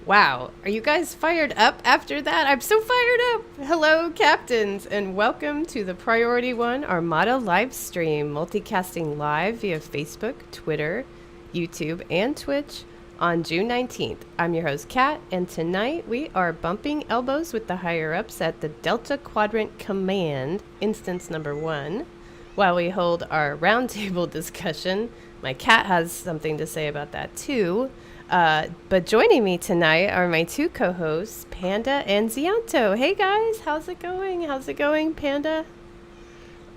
Wow, are you guys fired up after that? I'm so fired up. Hello, captains, and welcome to the Priority One Armada live stream, multicasting live via Facebook, Twitter, YouTube, and Twitch on June 19th. I'm your host, Kat, and tonight we are bumping elbows with the higher-ups at the Delta Quadrant Command, instance number 1, while we hold our roundtable discussion. My cat has something to say about that, too. But joining me tonight are my two co-hosts, Panda and Zianto. Hey guys, how's it going? How's it going, Panda?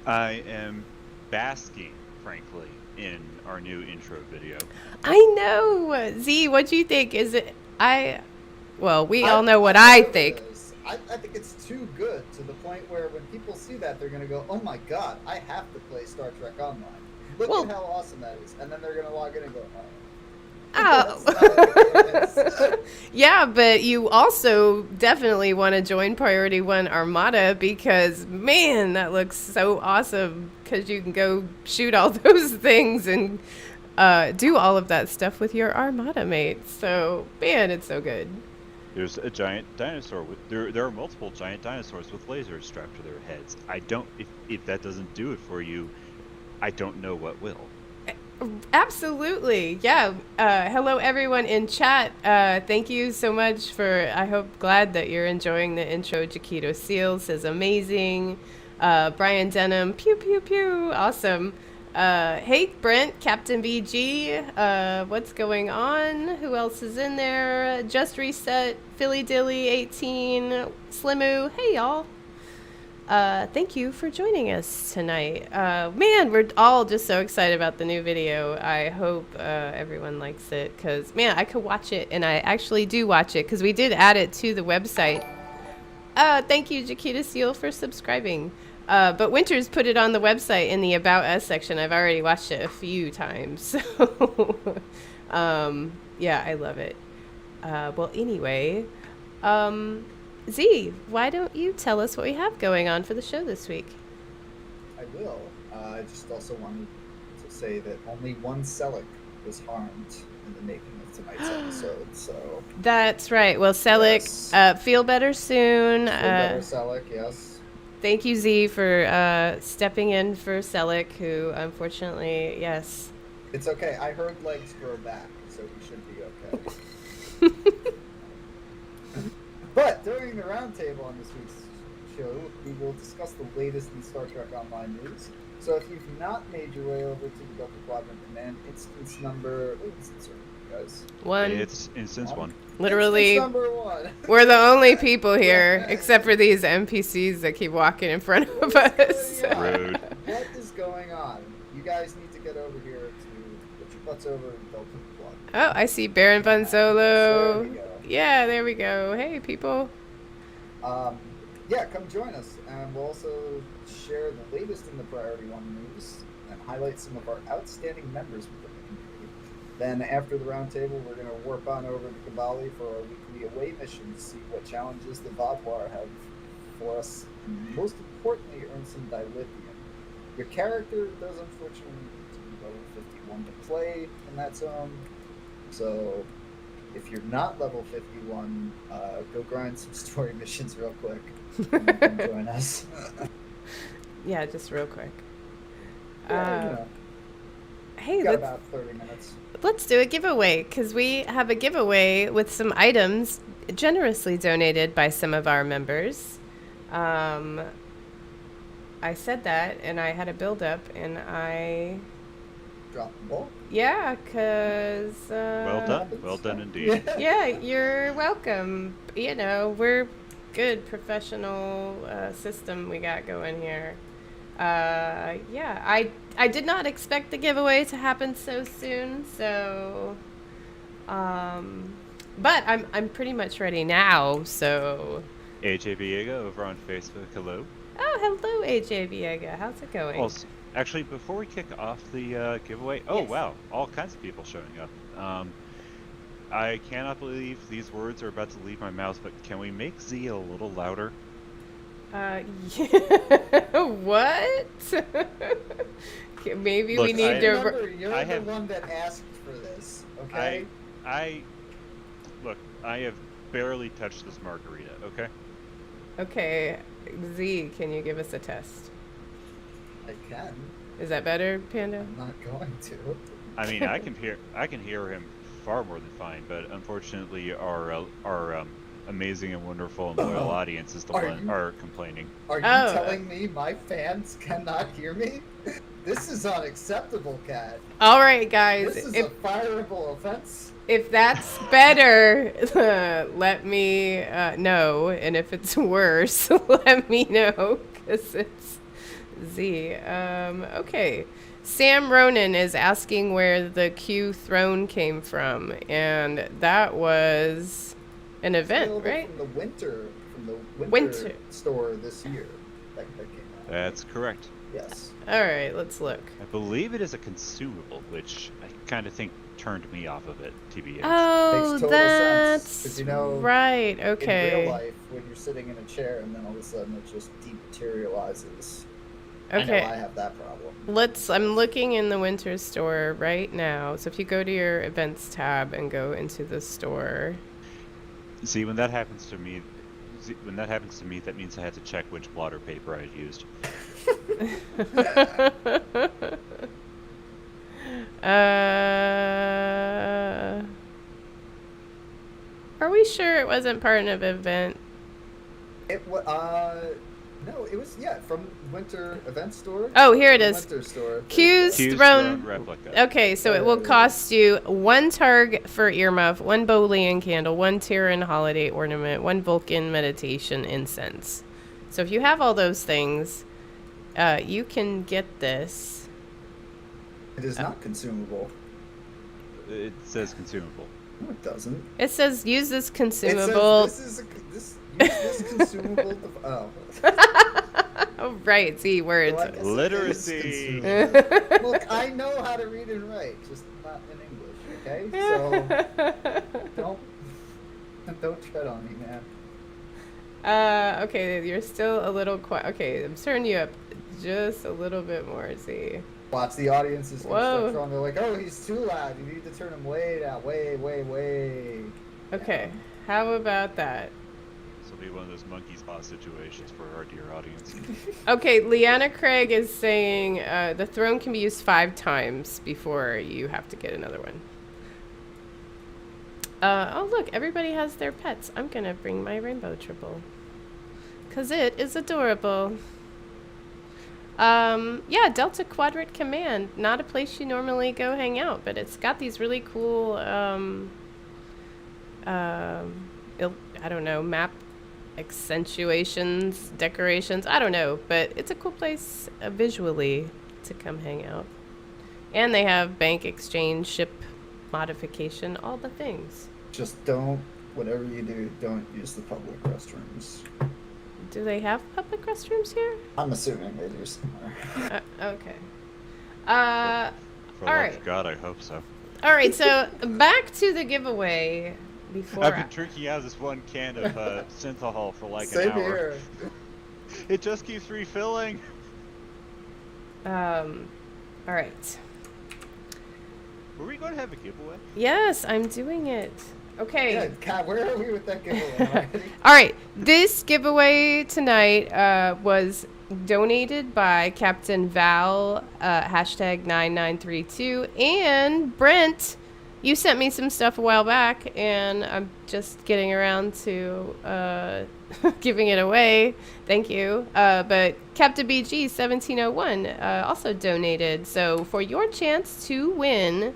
I am basking, frankly, in our new intro video. I know. Z, what do you think? Is it... Well, we all know what I think. I think it's too good to the point where when people see that, they're going to go, oh my god, I have to play Star Trek Online. Look at how awesome that is. And then they're going to log in and go, oh. Oh, yeah, but you also definitely want to join Priority One Armada because, man, that looks so awesome because you can go shoot all those things and do all of that stuff with your Armada mates. So, man, it's so good. There's a giant dinosaur with there are multiple giant dinosaurs with lasers strapped to their heads. If that doesn't do it for you, I don't know what will. Absolutely. Yeah. Hello, everyone in chat. Thank you so much for, glad that you're enjoying the intro. Jaquito Seal says amazing. Brian Denham, pew, pew, pew. Awesome. Hey, Brent, Captain BG. What's going on? Who else is in there? Just Reset, Philly Dilly 18, Slimu. Hey, y'all. Thank you for joining us tonight. Man, we're all just so excited about the new video. I hope everyone likes it because, man, I could watch it, and I actually do watch it because we did add it to the website. Thank you, Jaquita Seal, for subscribing. But Winters put it on the website in the About Us section. I've already watched it a few times. So, yeah, I love it. Well, anyway... Z, why don't you tell us what we have going on for the show this week? I will. I just also wanted to say that only one Selleck was harmed in the making of tonight's episode, so... That's right. Well, Selleck, yes. Feel better soon. Feel better, Selleck, yes. Thank you, Z, for stepping in for Selleck, who, unfortunately, yes. It's okay. I heard legs grow back, so we should be okay. But during the roundtable on this week's show, we will discuss the latest in Star Trek Online news. So if you've not made your way over to the Delta Quadrant Command, instance number... What instance are you guys? 1. It's instance 1. Literally, instance number 1. We're the only people here, except for these NPCs that keep walking in front of us. Rude. What is going on? You guys need to get over here to put your butts over in Delta Quadrant. Oh, I see Baron Von Solo. There we go. Yeah, there we go. Hey, people. Yeah, come join us. And we'll also share the latest in the Priority One news and highlight some of our outstanding members within the community. Then after the roundtable, we're going to warp on over to Kabali for our weekly away mission to see what challenges the Vodwar have for us. And most importantly, earn some dilithium. Your character does unfortunately need to be level 51 to play in that zone. So... if you're not level 51, go grind some story missions real quick and come join us. Yeah, just real quick. Hey, got about 30 minutes. Let's do a giveaway, because we have a giveaway with some items generously donated by some of our members. I said that, and I had a build-up, and I... Drop the ball? Yeah, because... Well done indeed. Yeah, you're welcome. You know, we're good professional system we got going here. Yeah, I did not expect the giveaway to happen so soon, so... but I'm pretty much ready now, so... AJ Viega over on Facebook, hello. Oh, hello, AJ Viega. How's it going? Also, actually, before we kick off the giveaway, yes. Wow, all kinds of people showing up. I cannot believe these words are about to leave my mouth, but can we make Z a little louder? Yeah. What? Maybe Look, we need to... Remember, you're the one that asked for this, okay? Look, I have barely touched this margarita. Okay. Okay, Z, can you give us a test? I can. Is that better, Panda? I'm not going to. I mean, I can hear him far more than fine, but unfortunately, our amazing and wonderful and loyal audience is the one are complaining. Are you telling me my fans cannot hear me? This is unacceptable, Kat. All right, guys. This is a fireable offense. If that's better, let me know. And if it's worse, let me know. Because it's Z. Okay. Sam Ronan is asking where the Q throne came from. And that was an event, right? From the winter store this year. That came out. That's correct. Yes. All right, let's look. I believe it is a consumable, which I kind of think turned me off of it, TBH. Oh, Makes total that's sense. 'Cause, you know, right. Okay. In real life, when you're sitting in a chair and then all of a sudden it just dematerializes. Okay. I know I have that problem. I'm looking in the winter store right now. So if you go to your events tab and go into the store. See, when that happens to me, that means I have to check which blotter paper I used. Are we sure it wasn't part of an event? No, it was, from winter event store. Oh, here it is. Winter store. Q's Throne replica. Okay, so it will cost you 1 Targ for earmuff, 1 Bolian candle, 1 Tyran holiday ornament, 1 Vulcan meditation incense. So if you have all those things, you can get this. It is not consumable. It says consumable. No, it doesn't. It says use this consumable. It says use this consumable. Oh, right. See, words. So Literacy. Look, I know how to read and write, just not in English. Okay, so don't tread on me, man. Okay, you're still a little quiet. Okay, I'm turning you up just a little bit more. See. Watch, the audience is Whoa. strong. They're like, oh, he's too loud. You need to turn him way down. Way. Okay, how about that? This will be one of those monkey paw situations for our dear audience. Okay, Leanna Craig is saying the throne can be used 5 times before you have to get another one. Oh, look, everybody has their pets. I'm going to bring my rainbow triple. Because it is adorable. Yeah, Delta Quadrant Command. Not a place you normally go hang out, but it's got these really cool, I don't know, map accentuations, decorations. I don't know, but it's a cool place visually to come hang out. And they have bank exchange, ship modification, all the things. Just whatever you do, don't use the public restrooms. Do they have public restrooms here? I'm assuming they do somewhere. Okay. For all the love right. of God, I hope so. All right, so back to the giveaway. I've been drinking out of this one can of synthahol for like Same an hour. here. It just keeps refilling. All right. Were we going to have a giveaway? Yes, I'm doing it. Okay. Yeah, God, where are we with that giveaway? All right. This giveaway tonight was donated by Captain Val, hashtag 9932, and Brent. You sent me some stuff a while back, and I'm just getting around to giving it away. Thank you. But Captain BG 1701 also donated. So for your chance to win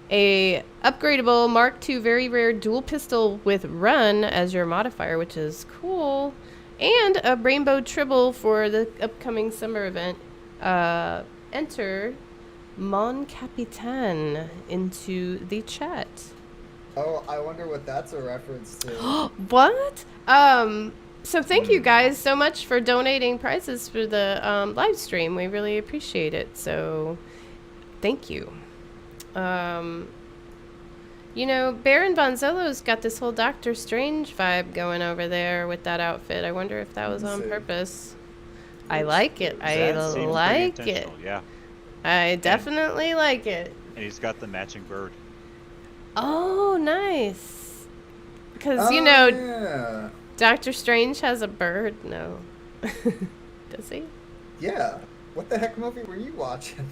a upgradable Mark II very rare dual pistol with run as your modifier, which is cool, and a rainbow tribble for the upcoming summer event, enter Mon Capitan into the chat. Oh, I wonder what that's a reference to. What? So thank you guys so much for donating prizes for the live stream. We really appreciate it. So thank you. You know, Baron Bonzolo's got this whole Doctor Strange vibe going over there with that outfit. I wonder if that was on purpose. I like it. I like it. Yeah. I definitely like it. And he's got the matching bird. Oh, nice. Because, yeah. Doctor Strange has a bird. No. Does he? Yeah. What the heck movie were you watching?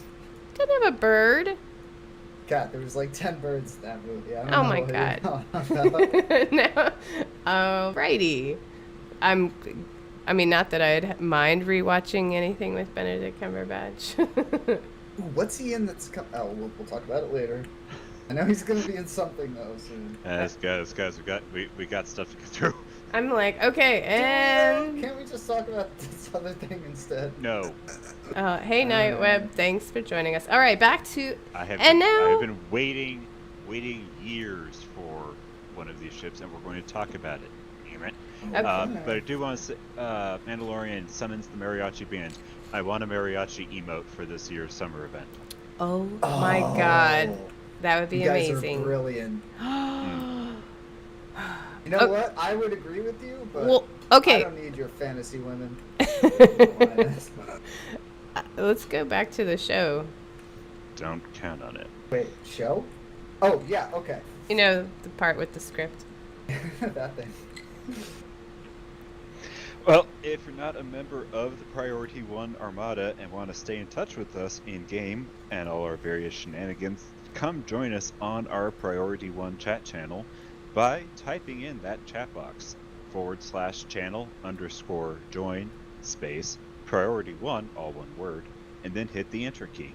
Doesn't have a bird. God, there was like 10 birds in that movie. I don't Oh know my what god. you're talking about. No. Alrighty. I mean, not that I'd mind rewatching anything with Benedict Cumberbatch. Ooh, what's he in that's oh, we'll talk about it later. I know he's going to be in something, though, soon. Guys, we got stuff to get through. I'm like, okay, and... Can't we just talk about this other thing instead? No. Hey, Nightweb, thanks for joining us. All right, back to... I have been waiting years for one of these ships, and we're going to talk about it. Damn it. Okay. But I do want to say, Mandalorian summons the mariachi band. I want a mariachi emote for this year's summer event. Oh my god. That would be you guys amazing. Are brilliant. You know what? I would agree with you, but okay. I don't need your fantasy women. Let's go back to the show. Don't count on it. Wait, show? Oh, yeah, okay. The part with the script. That thing. Well, if you're not a member of the Priority 1 Armada and want to stay in touch with us in-game and all our various shenanigans, come join us on our Priority 1 chat channel by typing in that chat box /channel_join space Priority 1, all one word, and then hit the enter key.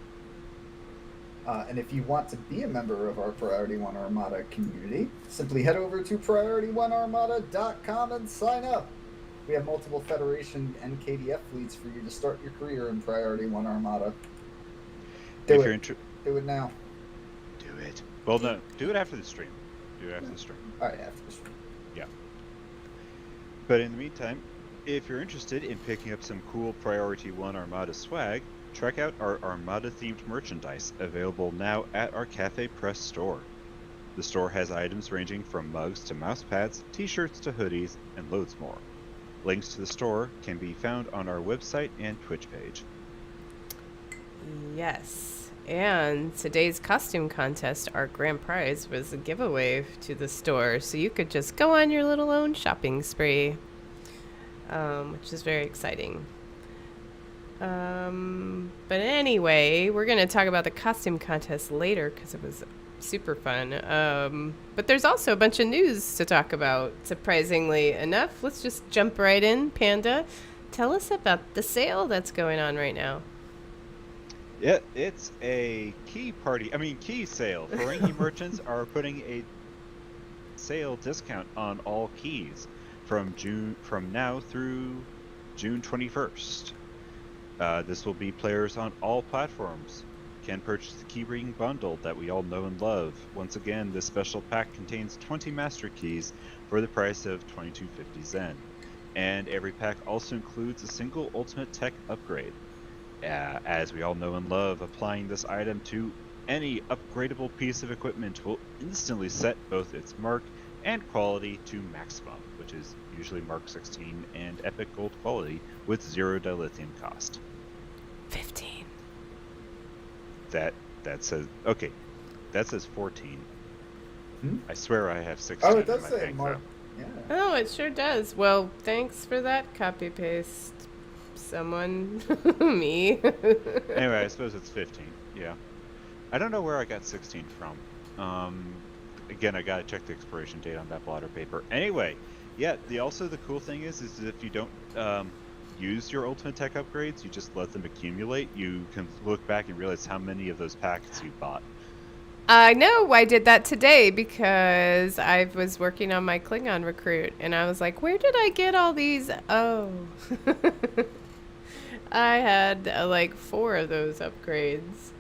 And if you want to be a member of our Priority 1 Armada community, simply head over to PriorityOneArmada.com and sign up. We have multiple Federation and KDF fleets for you to start your career in Priority 1 Armada. Do it now. Do it. Well, no, do it after the stream. All right, after the stream. Yeah. But in the meantime, if you're interested in picking up some cool Priority 1 Armada swag, check out our Armada-themed merchandise available now at our Cafe Press store. The store has items ranging from mugs to mouse pads, t-shirts to hoodies, and loads more. Links to the store can be found on our website and Twitch page. Yes. And today's costume contest, our grand prize, was a giveaway to the store. So you could just go on your little own shopping spree, which is very exciting. But anyway, we're going to talk about the costume contest later because it was super fun. But there's also a bunch of news to talk about, surprisingly enough. Let's just jump right in. Panda, tell us about the sale that's going on right now. Yeah, it's a key sale. Ferengi merchants are putting a sale discount on all keys from now through June 21st. This will be players on all platforms can purchase the keyring bundle that we all know and love. Once again, this special pack contains 20 master keys for the price of 2250 Zen. And every pack also includes a single ultimate tech upgrade. As we all know and love, applying this item to any upgradable piece of equipment will instantly set both its mark and quality to maximum, which is usually Mark 16 and Epic Gold quality with 0 dilithium cost. 15. That says 14. I swear I have 16. Oh, it does in my say bank, Mark. though. Yeah. Oh, it sure does. Well, thanks for that copy paste. Someone, me. Anyway, I suppose it's 15. Yeah, I don't know where I got 16 from. Again, I gotta check the expiration date on that blotter paper. Anyway, yeah. The cool thing is if you don't use your ultimate tech upgrades, you just let them accumulate. You can look back and realize how many of those packets you bought. I know I did that today because I was working on my Klingon recruit, and I was like, where did I get all these? Oh. I had like 4 of those upgrades.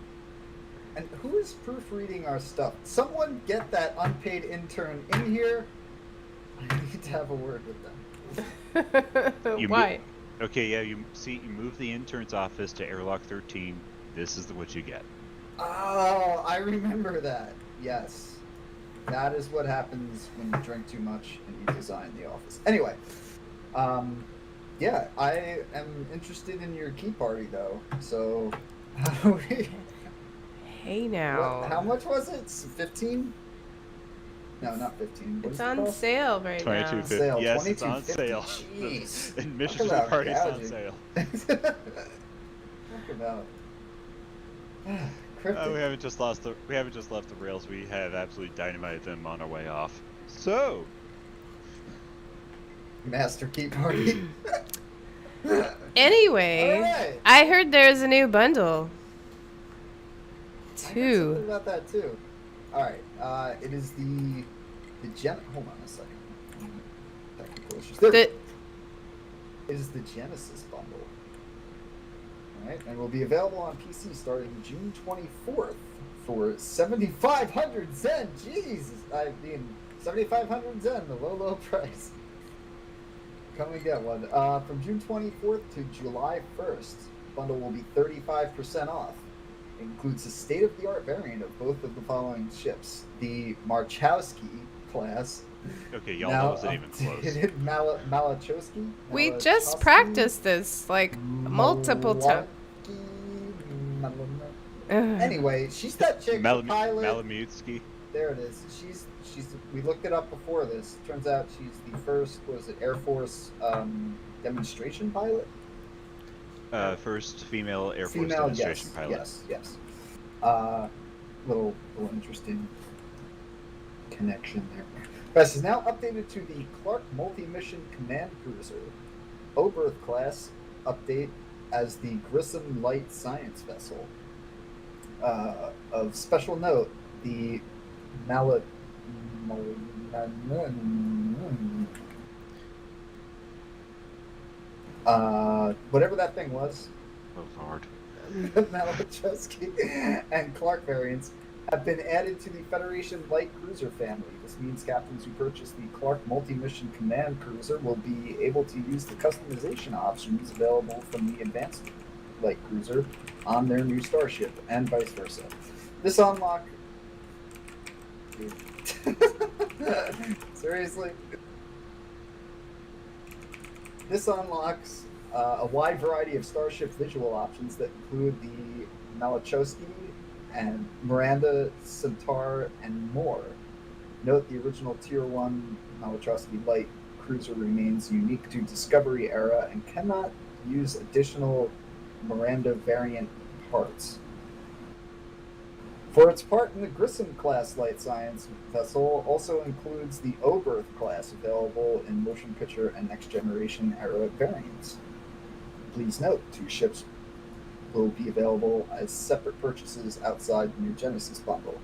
And who is proofreading our stuff? Someone get that unpaid intern in here. I need to have a word with them. Why? You move the intern's office to airlock 13. This is what you get. Oh, I remember that. Yes. That is what happens when you drink too much and you design the office. Anyway, yeah, I am interested in your key party, though. So, how do we... Hey, now. How much was it? 15? No, not 15. What It's is the on cost? sale right now. 22.50. Sale, Yes, it's on 22.50. sale. Jeez. Admission Talk to the about party is on gouging. sale. Talk about cryptic. We haven't just left the rails. We have absolutely dynamited them on our way off. So, Master Key Party. Anyway, Alright. I heard there's a new bundle. I heard something 2. about that too. Alright, it is the hold on a second. Technical issues. There. The, It is the Genesis bundle. Alright, and will be available on PC starting June 24th for 7,500 Zen. Jesus, I mean 7,500 Zen, the low price. Come and get one. From June 24th to July 1st, bundle will be 35% off. It includes a state-of-the-art variant of both of the following ships: the Marchowski class. okay, y'all know wasn't even close. Malachowski. we just practiced this like multiple times. Anyway, she's that chick, the pilot. Malamutsky. There it is. She's. We looked it up before this. Turns out she's the first. Was it Air Force demonstration pilot? First female Air Force Female, demonstration pilot. Yes. Little interesting connection there. Best is now updated to the Clark Multi-Mission Command Cruiser, Oberth class update as the Grissom Light Science Vessel. Of special note, the whatever that thing was, Oh Lord. the Malachowski and Clark variants have been added to the Federation Light Cruiser family. This means captains who purchase the Clark Multi-Mission Command Cruiser will be able to use the customization options available from the Advanced Light Cruiser on their new starship, and vice versa. This unlock... Dude. Seriously? This unlocks a wide variety of starship visual options that include the Malachowski and Miranda, Centaur, and more. Note the original Tier 1 Malachowski Light Cruiser remains unique to Discovery era and cannot use additional Miranda variant parts. For its part in the Grissom class light science vessel also includes the Oberth class available in motion picture and next generation era variants. Please note, 2 ships will be available as separate purchases outside the new Genesis bundle.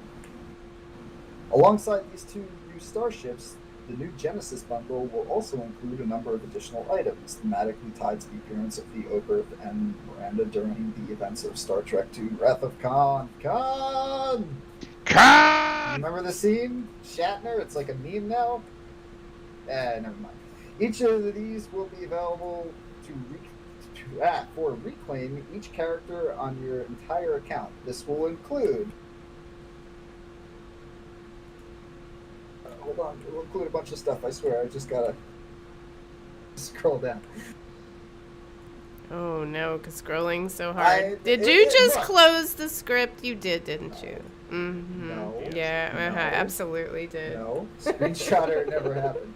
Alongside these 2 new starships, the new Genesis bundle will also include a number of additional items thematically tied to the appearance of the Oberth and Miranda during the events of Star Trek II Wrath of Khan. Khan! Remember the scene? Shatner? It's like a meme now? Never mind. Each of these will be available for reclaim each character on your entire account. This will include... hold on, we'll include a bunch of stuff, I swear. I just gotta scroll down. Oh no, because scrolling so hard. Did it- you it- just look. close the script? You did, didn't you? Mm-hmm. No. Yeah, No. absolutely did. No, screenshotter, it never happened.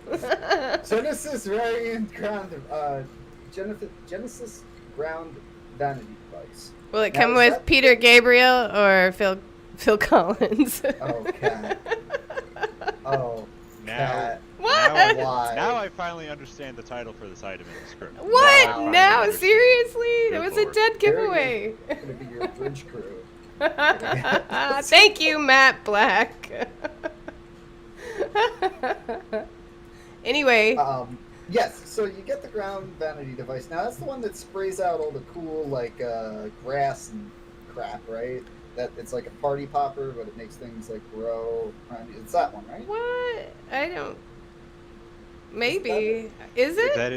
Genesis variant ground, Genesis ground vanity device. Will it Now, come is with that- Peter Gabriel or Phil Collins? Oh, cat. Oh, Now, cat. What? Why? now I finally understand the title for this item in the script. What? Wow. Now? Understand. Seriously? That Good was a Lord. dead giveaway. It's gonna be your bridge crew. Thank you, Matt Black. Anyway, Yes, so you get the ground vanity device. Now that's the one that sprays out all the cool like grass and crap, right? That it's like a party popper, but it makes things like grow. It's that one, right? what? I don't. Maybe. Is it? That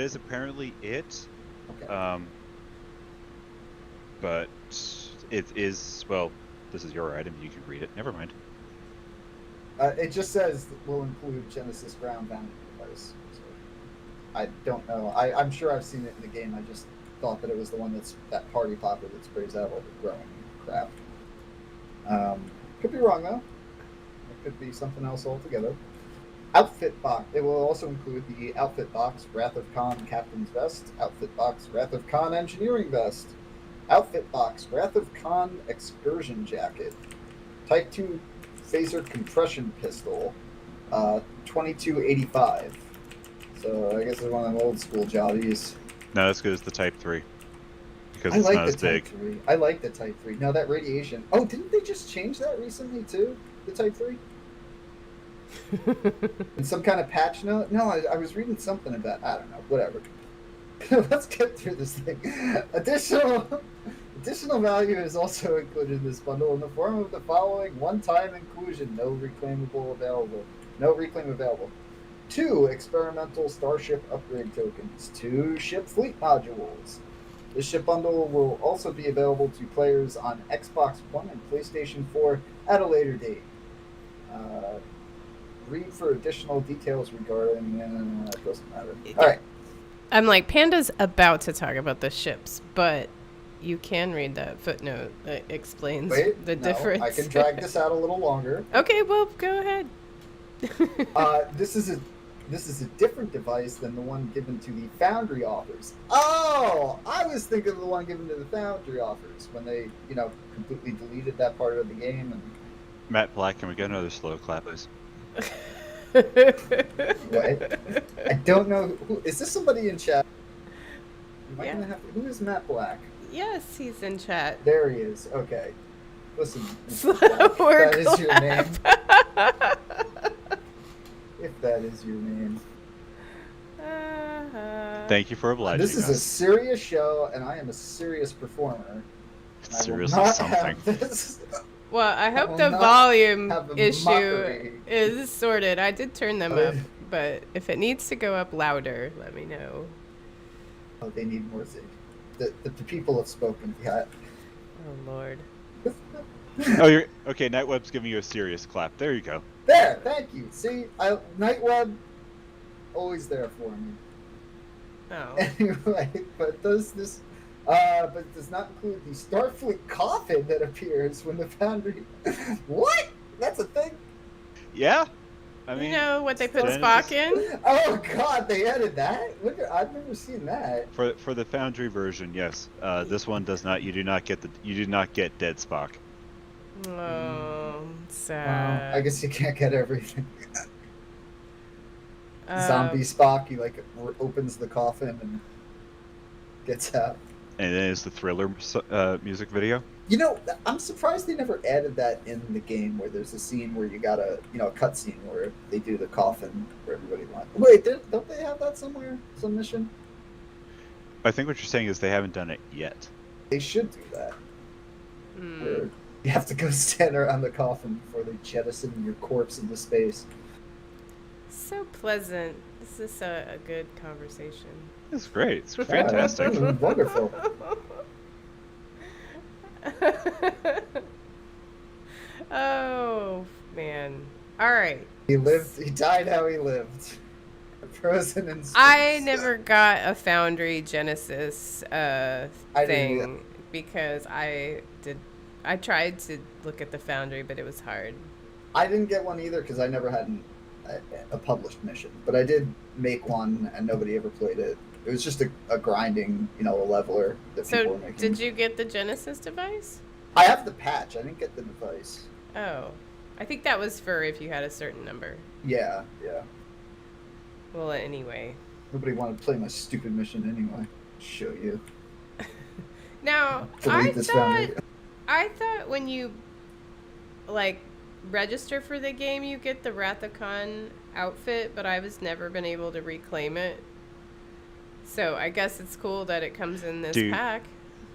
is apparently it. Okay. But it is, well, this is your item. You can read it. Never mind. It just says will include Genesis ground vanity device. So I don't know. I'm sure I've seen it in the game. I just thought that it was the one that's that party popper that sprays out all the growing crap. Could be wrong though. could be something else altogether. Outfit box. It will also include the outfit box Wrath of Khan Captain's Vest, outfit box Wrath of Khan Engineering Vest, outfit box Wrath of Khan Excursion Jacket, Type 2 Phaser Compression Pistol, 2285. So I guess it's one of them old school jobbies. No, that's good as the Type 3. Because I it's like not the as big. Type 3. I like the Type 3. No, that radiation. Oh, didn't they just change that recently too? The Type 3? In some kind of patch note? No, I was reading something about, I don't know, whatever. Let's get through this thing. Additional value is also included in this bundle in the form of the following one-time inclusion. No reclaim available. 2 experimental starship upgrade tokens. 2 ship fleet modules. This ship bundle will also be available to players on Xbox One and PlayStation 4 at a later date. Read for additional details regarding... it doesn't matter. All right. I'm like, Panda's about to talk about the ships, but you can read that footnote that explains the difference. I can drag this out a little longer. Okay, well, go ahead. This is a different device than the one given to the Foundry authors. Oh, I was thinking of the one given to the Foundry authors when they, completely deleted that part of the game. And Matt Black, can we get another slow clap, please? what? I don't know who is this. Somebody in chat? Am I gonna have to, who is Matt Black? Yes, he's in chat. There he is. Okay. Listen, Slower that is your name. If that is your name. Thank you for obliging This is us. a serious show, and I am a serious performer. Serious as something. Well, I hope the not volume have a issue mockery. is sorted. I did turn them up, but if it needs to go up louder, let me know. Oh, they need more. The people have spoken. Yeah. Oh, Lord. Oh, you're okay. Nightweb's giving you a serious clap. There you go. There, thank you. See, Nightweb, always there for me. Oh. Anyway, but does not include the Starfleet coffin that appears when the Foundry. What? That's a thing. Yeah. I mean, you know what they put Genesis- Spock in? Oh God, they added that. Look, I've never seen that. For the Foundry version, yes. This one does not. You do not get dead Spock. Oh, sad. Wow. I guess you can't get everything. Zombie Spock, he opens the coffin and gets out. And then is the Thriller music video. I'm surprised they never added that in the game, where there's a scene where you got a cut scene where they do the coffin where everybody went. Wait, don't they have that somewhere? Some mission? I think what you're saying is they haven't done it yet. They should do that. Where you have to go stand around the coffin before they jettison your corpse into space. So pleasant. This is a good conversation. It's great. It's fantastic. Yeah, wonderful. Oh, man. All right. He died how he lived. Frozen in space. I never got a Foundry Genesis I didn't thing either. because I tried to look at the Foundry, but it was hard. I didn't get one either because I never had a published mission, but I did make one and nobody ever played it. It was just a grinding, a leveler that people were So, making. did you get the Genesis device? I have the patch. I didn't get the device. Oh. I think that was for if you had a certain number. Yeah. Well, anyway. Nobody wanted to play my stupid mission anyway. Show you. Now, Delete this Foundry. I thought when you, register for the game, you get the Wrath of Khan outfit, but I was never been able to reclaim it. So I guess it's cool that it comes in this pack.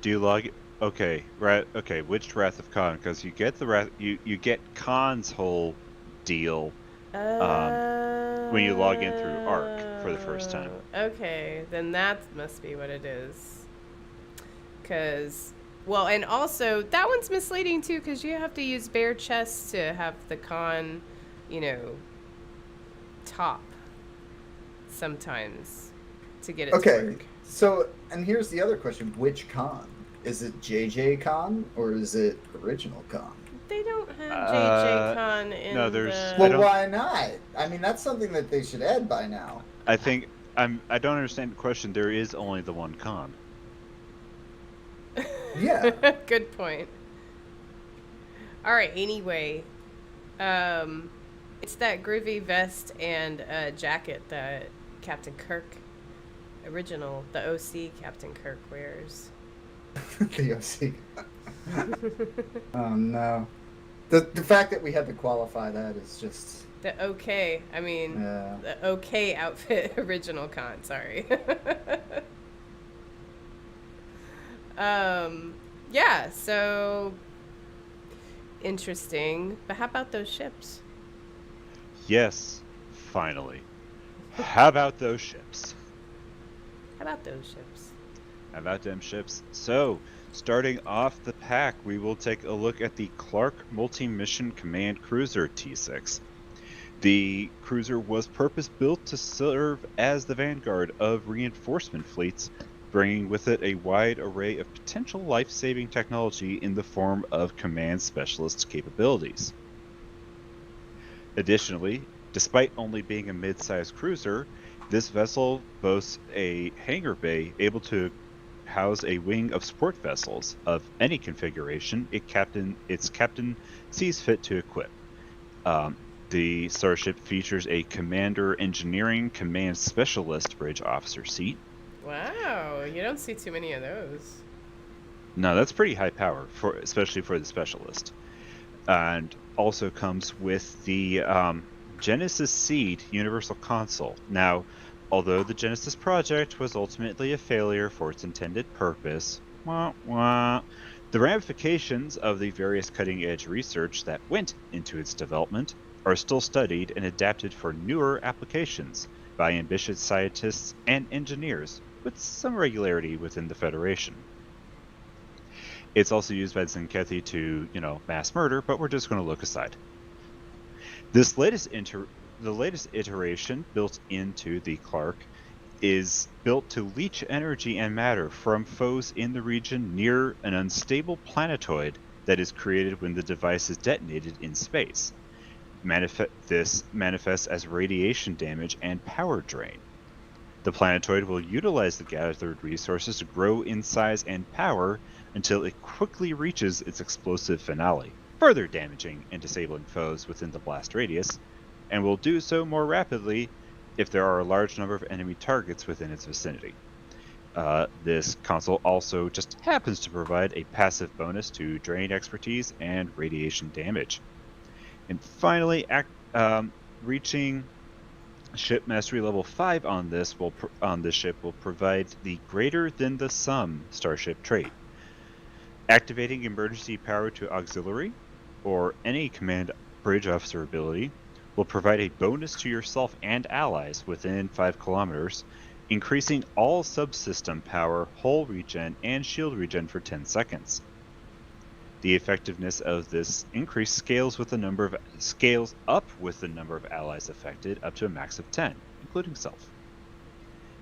Do you log? Okay, right. Okay, which Wrath of Khan? Because you get you get Khan's whole deal when you log in through Arc for the first time. Okay, then that must be what it is. And also that one's misleading too, because you have to use bare chest to have the Khan, top sometimes to get it to work. So, and here's the other question: which Khan? Is it JJ Khan or is it original Khan? they don't have JJ Con in no, there's- the... I Well, don't- why not? I mean, that's something that they should add by now. I think I don't understand the question. There is only the one con. Yeah. Good point. All right. Anyway, it's that groovy vest and jacket that Captain Kirk, the OC Captain Kirk wears. The OC. Oh no. The fact that we had to qualify that is just. The OK. I mean, Yeah. the OK outfit original con. Sorry. Yeah. So interesting. But how about those ships? Yes, finally. How about those ships? How about those ships? How about them ships? So, starting off the pack, we will take a look at the Clark Multi-Mission Command Cruiser T6. The cruiser was purpose-built to serve as the vanguard of reinforcement fleets, bringing with it a wide array of potential life-saving technology in the form of command specialist capabilities. Additionally, despite only being a mid-sized cruiser, this vessel boasts a hangar bay able to house a wing of support vessels of any configuration its captain sees fit to equip. The starship features a Commander Engineering Command Specialist Bridge Officer seat. Wow, you don't see too many of those. No, that's pretty high power, especially for the Specialist. And also comes with the Genesis Seed Universal Console. Now, although the Genesis project was ultimately a failure for its intended purpose, the ramifications of the various cutting-edge research that went into its development are still studied and adapted for newer applications by ambitious scientists and engineers with some regularity within the Federation. It's also used by Zenkethi to, mass murder, but we're just going to look aside. The latest iteration built into the Clark is built to leach energy and matter from foes in the region near an unstable planetoid that is created when the device is detonated in space. This manifests as radiation damage and power drain. The planetoid will utilize the gathered resources to grow in size and power until it quickly reaches its explosive finale, further damaging and disabling foes within the blast radius, and will do so more rapidly if there are a large number of enemy targets within its vicinity. This console also just happens to provide a passive bonus to drain expertise and radiation damage. And finally, reaching ship mastery level 5 on this ship will provide the greater than the sum starship trait. Activating emergency power to auxiliary or any command bridge officer ability will provide a bonus to yourself and allies within 5 kilometers, increasing all subsystem power, hull regen, and shield regen for 10 seconds. The effectiveness of this increase scales up with the number of allies affected up to a max of 10, including self.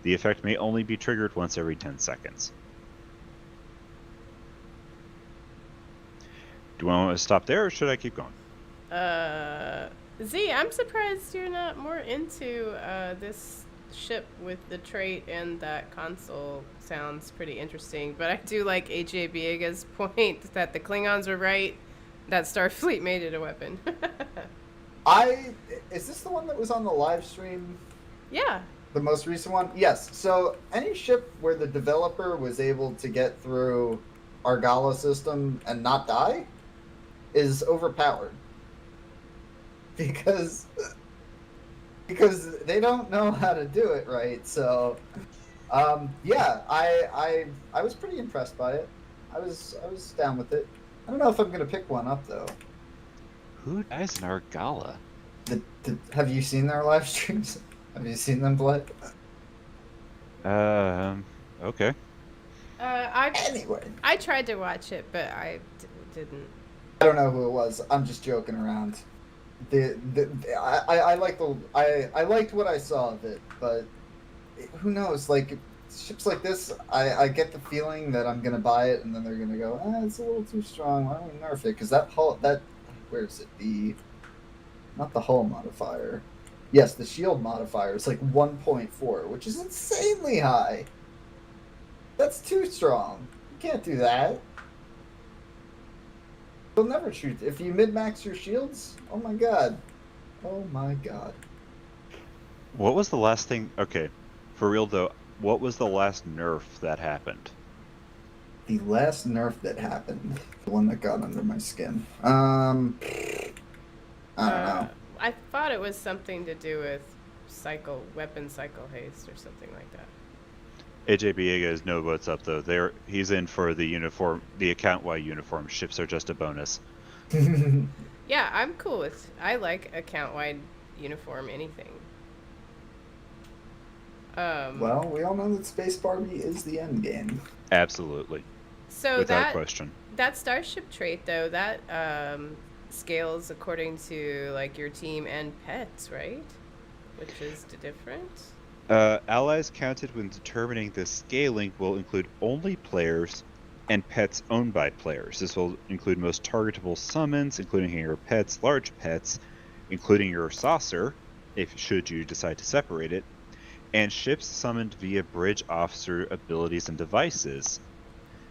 The effect may only be triggered once every 10 seconds. Do I want to stop there, or should I keep going? Z, I'm surprised you're not more into this ship with the trait and that console. Sounds pretty interesting, but I do like AJ Biega's point that the Klingons were right, that Starfleet made it a weapon. Is this the one that was on the live stream? Yeah. The most recent one? Yes. So any ship where the developer was able to get through Argala system and not die is overpowered. Because they don't know how to do it right. So yeah, I was pretty impressed by it. I was down with it. I don't know if I'm gonna pick one up though. Who dies in Argala? Have you seen their live streams? Have you seen them play? Okay. Anyway, I tried to watch it, but I didn't. I don't know who it was. I'm just joking around. I liked what I saw of it, but who knows? Like ships like this, I get the feeling that I'm gonna buy it, and then they're gonna go, it's a little too strong. Why don't we nerf it? Because that where is it? Not the hull modifier. Yes, the shield modifier is like 1.4, which is insanely high. That's too strong. You can't do that. You'll never shoot. If you min-max your shields, oh my god. Oh my god. What was the last thing? Okay, for real though, what was the last nerf that happened? The last nerf that happened, the one that got under my skin. I don't know. I thought it was something to do with weapon cycle haste or something like that. AJ Biegas know what's up though. He's in for the uniform, the account-wide uniform. Ships are just a bonus. Yeah, I'm cool with. I like account-wide uniform anything. Well, we all know that Space Barbie is the end game. Absolutely. So without question. That starship trait though, that scales according to like your team and pets, right? Which is different. Allies counted when determining the scaling will include only players and pets owned by players. This will include most targetable summons, including your pets, large pets, including your saucer, should you decide to separate it, and ships summoned via bridge officer abilities and devices,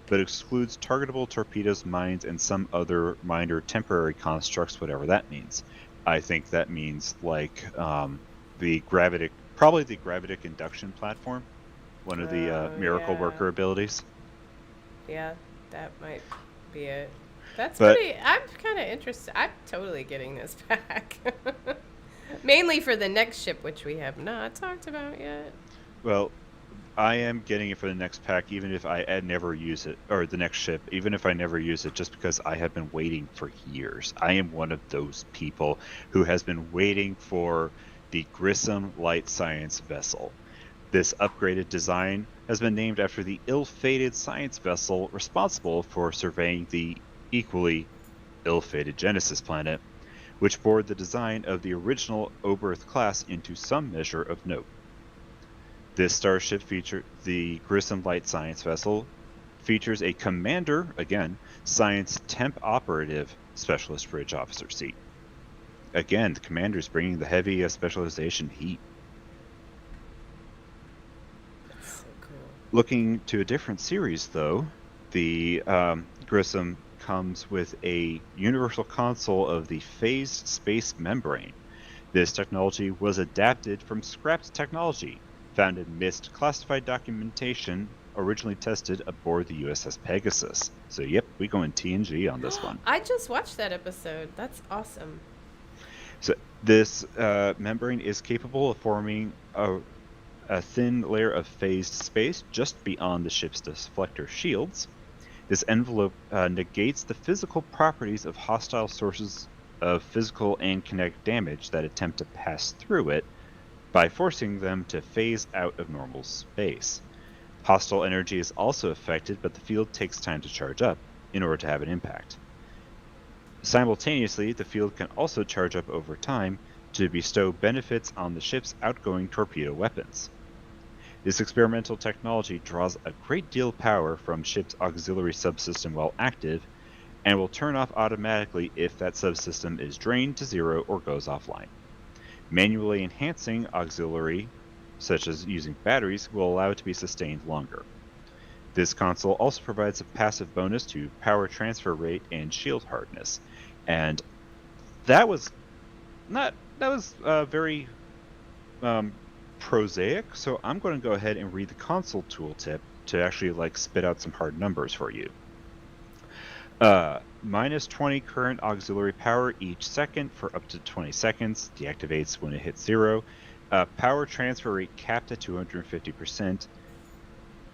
but excludes targetable torpedoes, mines, and some other minor temporary constructs, whatever that means. I think that means like the gravitic induction platform, one of the Miracle Worker abilities. Yeah, that might be it. I'm kind of interested. I'm totally getting this back. Mainly for the next ship, which we have not talked about yet. Well, I am getting it for the next pack, even if I never use it, or the next ship, even if I never use it, just because I have been waiting for years. I am one of those people who has been waiting for the Grissom Light Science Vessel. This upgraded design has been named after the ill-fated science vessel responsible for surveying the equally ill-fated Genesis planet, which bore the design of the original Oberth class into some measure of note. This starship the Grissom Light Science Vessel, features a commander, again, science temp operative specialist bridge officer seat. Again, the commander's bringing the heavy specialization heat. That's so cool. Looking to a different series, though, the Grissom comes with a universal console of the phased space membrane. This technology was adapted from scrapped technology found in missed classified documentation originally tested aboard the USS Pegasus. So yep, we go in TNG on this one. I just watched that episode. That's awesome. So this membrane is capable of forming a thin layer of phased space just beyond the ship's deflector shields. This envelope negates the physical properties of hostile sources of physical and kinetic damage that attempt to pass through it by forcing them to phase out of normal space. Hostile energy is also affected, but the field takes time to charge up in order to have an impact. Simultaneously, the field can also charge up over time to bestow benefits on the ship's outgoing torpedo weapons. This experimental technology draws a great deal of power from ship's auxiliary subsystem while active, and will turn off automatically if that subsystem is drained to zero or goes offline. Manually enhancing auxiliary, such as using batteries, will allow it to be sustained longer. This console also provides a passive bonus to power transfer rate and shield hardness, and that was very prosaic, so I'm going to go ahead and read the console tooltip to actually spit out some hard numbers for you. Minus 20 current auxiliary power each second for up to 20 seconds, deactivates when it hits zero. Power transfer rate capped at 250%.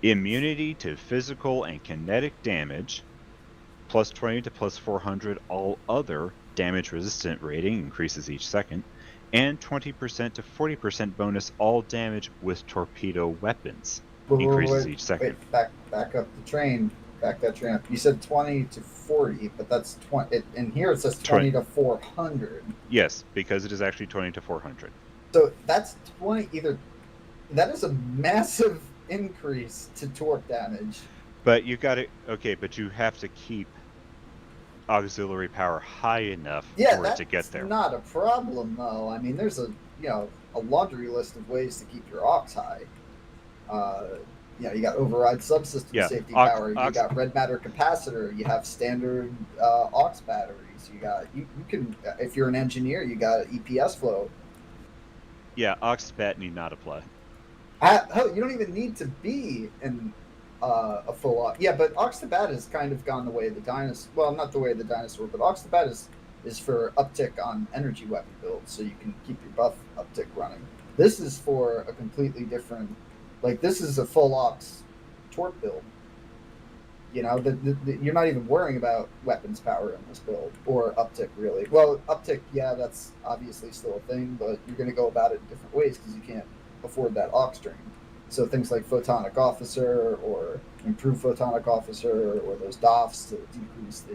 Immunity to physical and kinetic damage, plus 20 to plus 400 all other damage resistant rating increases each second, and 20% to 40% bonus all damage with torpedo weapons increases each second. Wait, back up the train. Back that train up. You said 20 to 40, but that's 20. In here it says 20 to 400. Yes, because it is actually 20 to 400. So that's 20. That is a massive increase to torque damage. But you got it. Okay, but you have to keep auxiliary power high enough Yeah, for it to get that's there. not a problem though. I mean, there's a laundry list of ways to keep your aux high. You got override subsystem Yeah, safety aux, power. You aux, got red matter capacitor. You have standard aux batteries. You can if you're an engineer, you got EPS flow. yeah, aux bat need not apply. Hell, you don't even need to be in a full aux. Yeah, but aux to bat has kind of gone the way of the dinosaur. Well, not the way of the dinosaur, but aux to bat is for uptick on energy weapon builds, so you can keep your buff uptick running. This is for a completely different. Like this is a full aux torp build. You're not even worrying about weapons power in this build or uptick really. Well, uptick, yeah, that's obviously still a thing, but you're going to go about it in different ways because you can't afford that aux drain. So things like photonic officer or improved photonic officer or those DOFs to decrease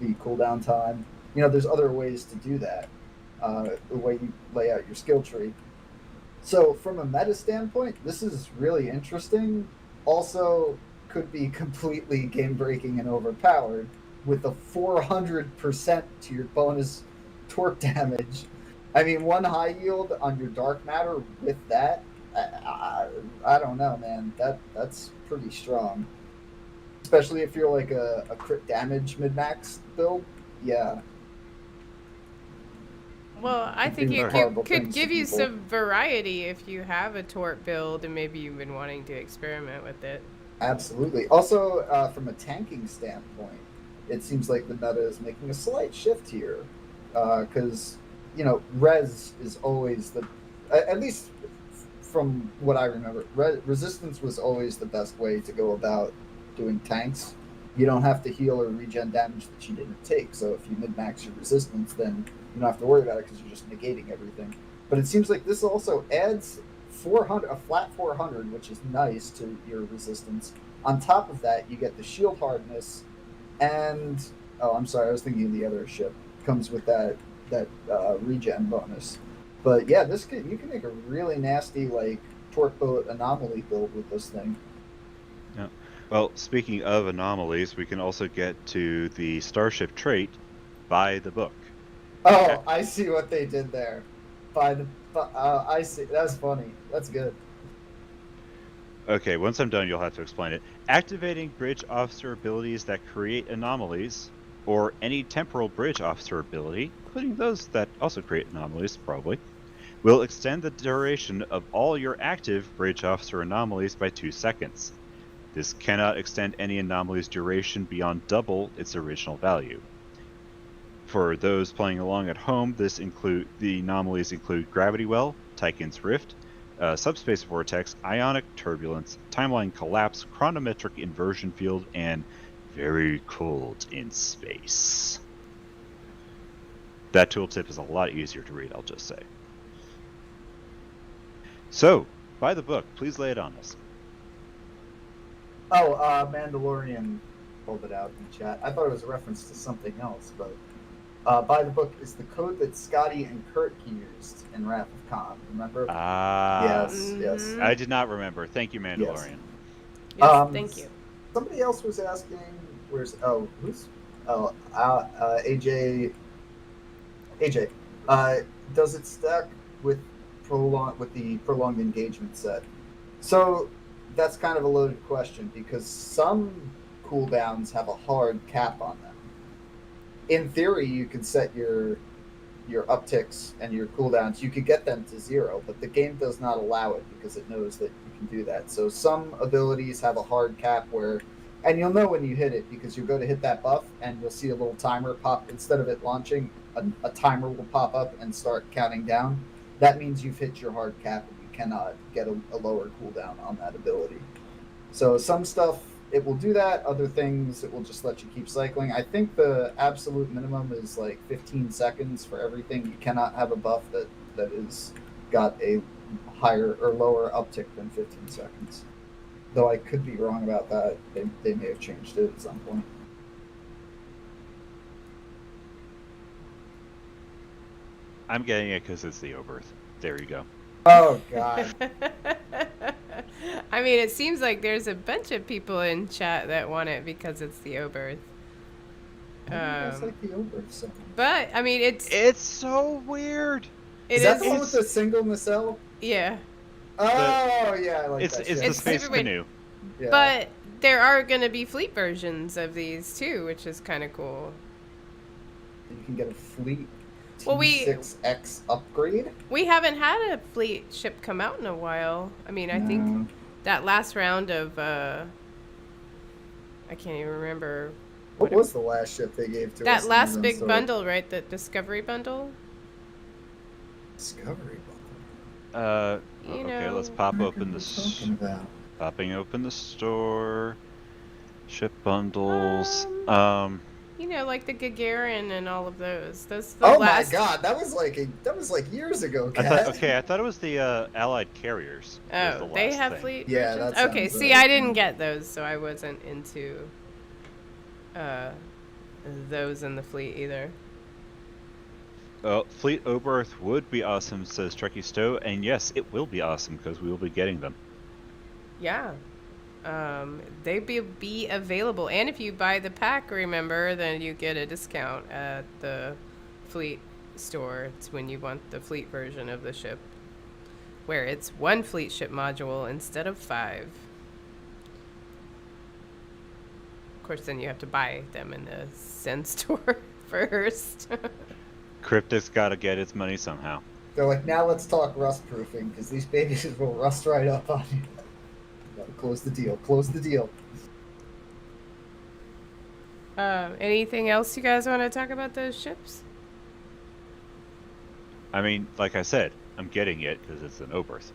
the cooldown time. There's other ways to do that. The way you lay out your skill tree. So from a meta standpoint, this is really interesting. Also, could be completely game breaking and overpowered with a 400% to your bonus torque damage. I mean, one high yield on your dark matter with that, I don't know, man. That's pretty strong. Especially if you're like a crit damage mid-max build. Yeah. Well, I think Do it horrible could things to give you people. some variety if you have a torp build and maybe you've been wanting to experiment with it. Absolutely. Also, from a tanking standpoint, it seems like the meta is making a slight shift here, because res is always at least from what I remember, resistance was always the best way to go about doing tanks. You don't have to heal or regen damage that you didn't take. So if you min-max your resistance, then you don't have to worry about it because you're just negating everything. But it seems like this also adds 400, a flat 400, which is nice to your resistance. On top of that, you get the shield hardness, and I'm sorry, I was thinking of the other ship. Comes with that regen bonus. But yeah, you can make a really nasty like torque boat anomaly build with this thing. Yeah. Well, speaking of anomalies, we can also get to the starship trait by the book. Oh, I see what they did there. I see. That's funny. That's good. Okay, once I'm done, you'll have to explain it. Activating bridge officer abilities that create anomalies, or any temporal bridge officer ability, including those that also create anomalies, probably, will extend the duration of all your active bridge officer anomalies by 2 seconds. This cannot extend any anomaly's duration beyond double its original value. For those playing along at home, the anomalies include Gravity Well, Tychon's Rift, Subspace Vortex, Ionic Turbulence, Timeline Collapse, Chronometric Inversion Field, and Very Cold in Space. That tooltip is a lot easier to read, I'll just say. So, by the book, please lay it on us. Oh, Mandalorian pulled it out in chat. I thought it was a reference to something else, but by the book is the code that Scotty and Kurt used in Wrath of Khan. Remember? Yes. I did not remember. Thank you, Mandalorian. Yes, thank you. Somebody else was asking, AJ. AJ, does it stack with the prolonged engagement set? So that's kind of a loaded question because some cooldowns have a hard cap on them. In theory, you could set your upticks and your cooldowns. You could get them to 0, but the game does not allow it because it knows that you can do that. So some abilities have a hard cap where, and you'll know when you hit it because you'll go to hit that buff and you'll see a little timer pop. Instead of it launching, a timer will pop up and start counting down. That means you've hit your hard cap and you cannot get a lower cooldown on that ability. So some stuff, it will do that. Other things, it will just let you keep cycling. I think the absolute minimum is like 15 seconds for everything. You cannot have a buff that is got a higher or lower uptick than 15 seconds. Though I could be wrong about that. They may have changed it at some point. I'm getting it because it's the Oberth. There you go. Oh, God. I mean, it seems like there's a bunch of people in chat that want it because it's the Oberth. I don't guys like the Oberth so much. But I mean, It's so weird. Is that the one with the single nacelle? Yeah. Oh yeah, I like that. It's the space canoe. Yeah. But there are going to be fleet versions of these too, which is kind of cool. You can get a fleet Well, T6X upgrade. We haven't had a fleet ship come out in a while. I mean, I think that last round of I can't even remember. What was the last ship they gave to us? That last big bundle, right? The Discovery bundle? Discovery bundle? Okay, let's pop open the... Popping open the store. Ship bundles. You know, like the Gagarin and all of those. My god, that was like years ago, Kat. I thought it was the Allied carriers. Oh, they have fleet versions? That's okay, see, I didn't get those, so I wasn't into those in the fleet either. Fleet Oberth would be awesome, says Trekkie Stowe, and yes, it will be awesome because we will be getting them. Yeah. They be available, and if you buy the pack, remember, then you get a discount at the fleet store. It's when you want the fleet version of the ship, where it's 1 fleet ship module instead of 5. Of course, then you have to buy them in the Zen store first. Cryptic's got to get its money somehow. They're like, now let's talk rust proofing, because these babies will rust right up on you. Close the deal. Close the deal. Anything else you guys want to talk about those ships? I mean, like I said, I'm getting it because it's an Oberth.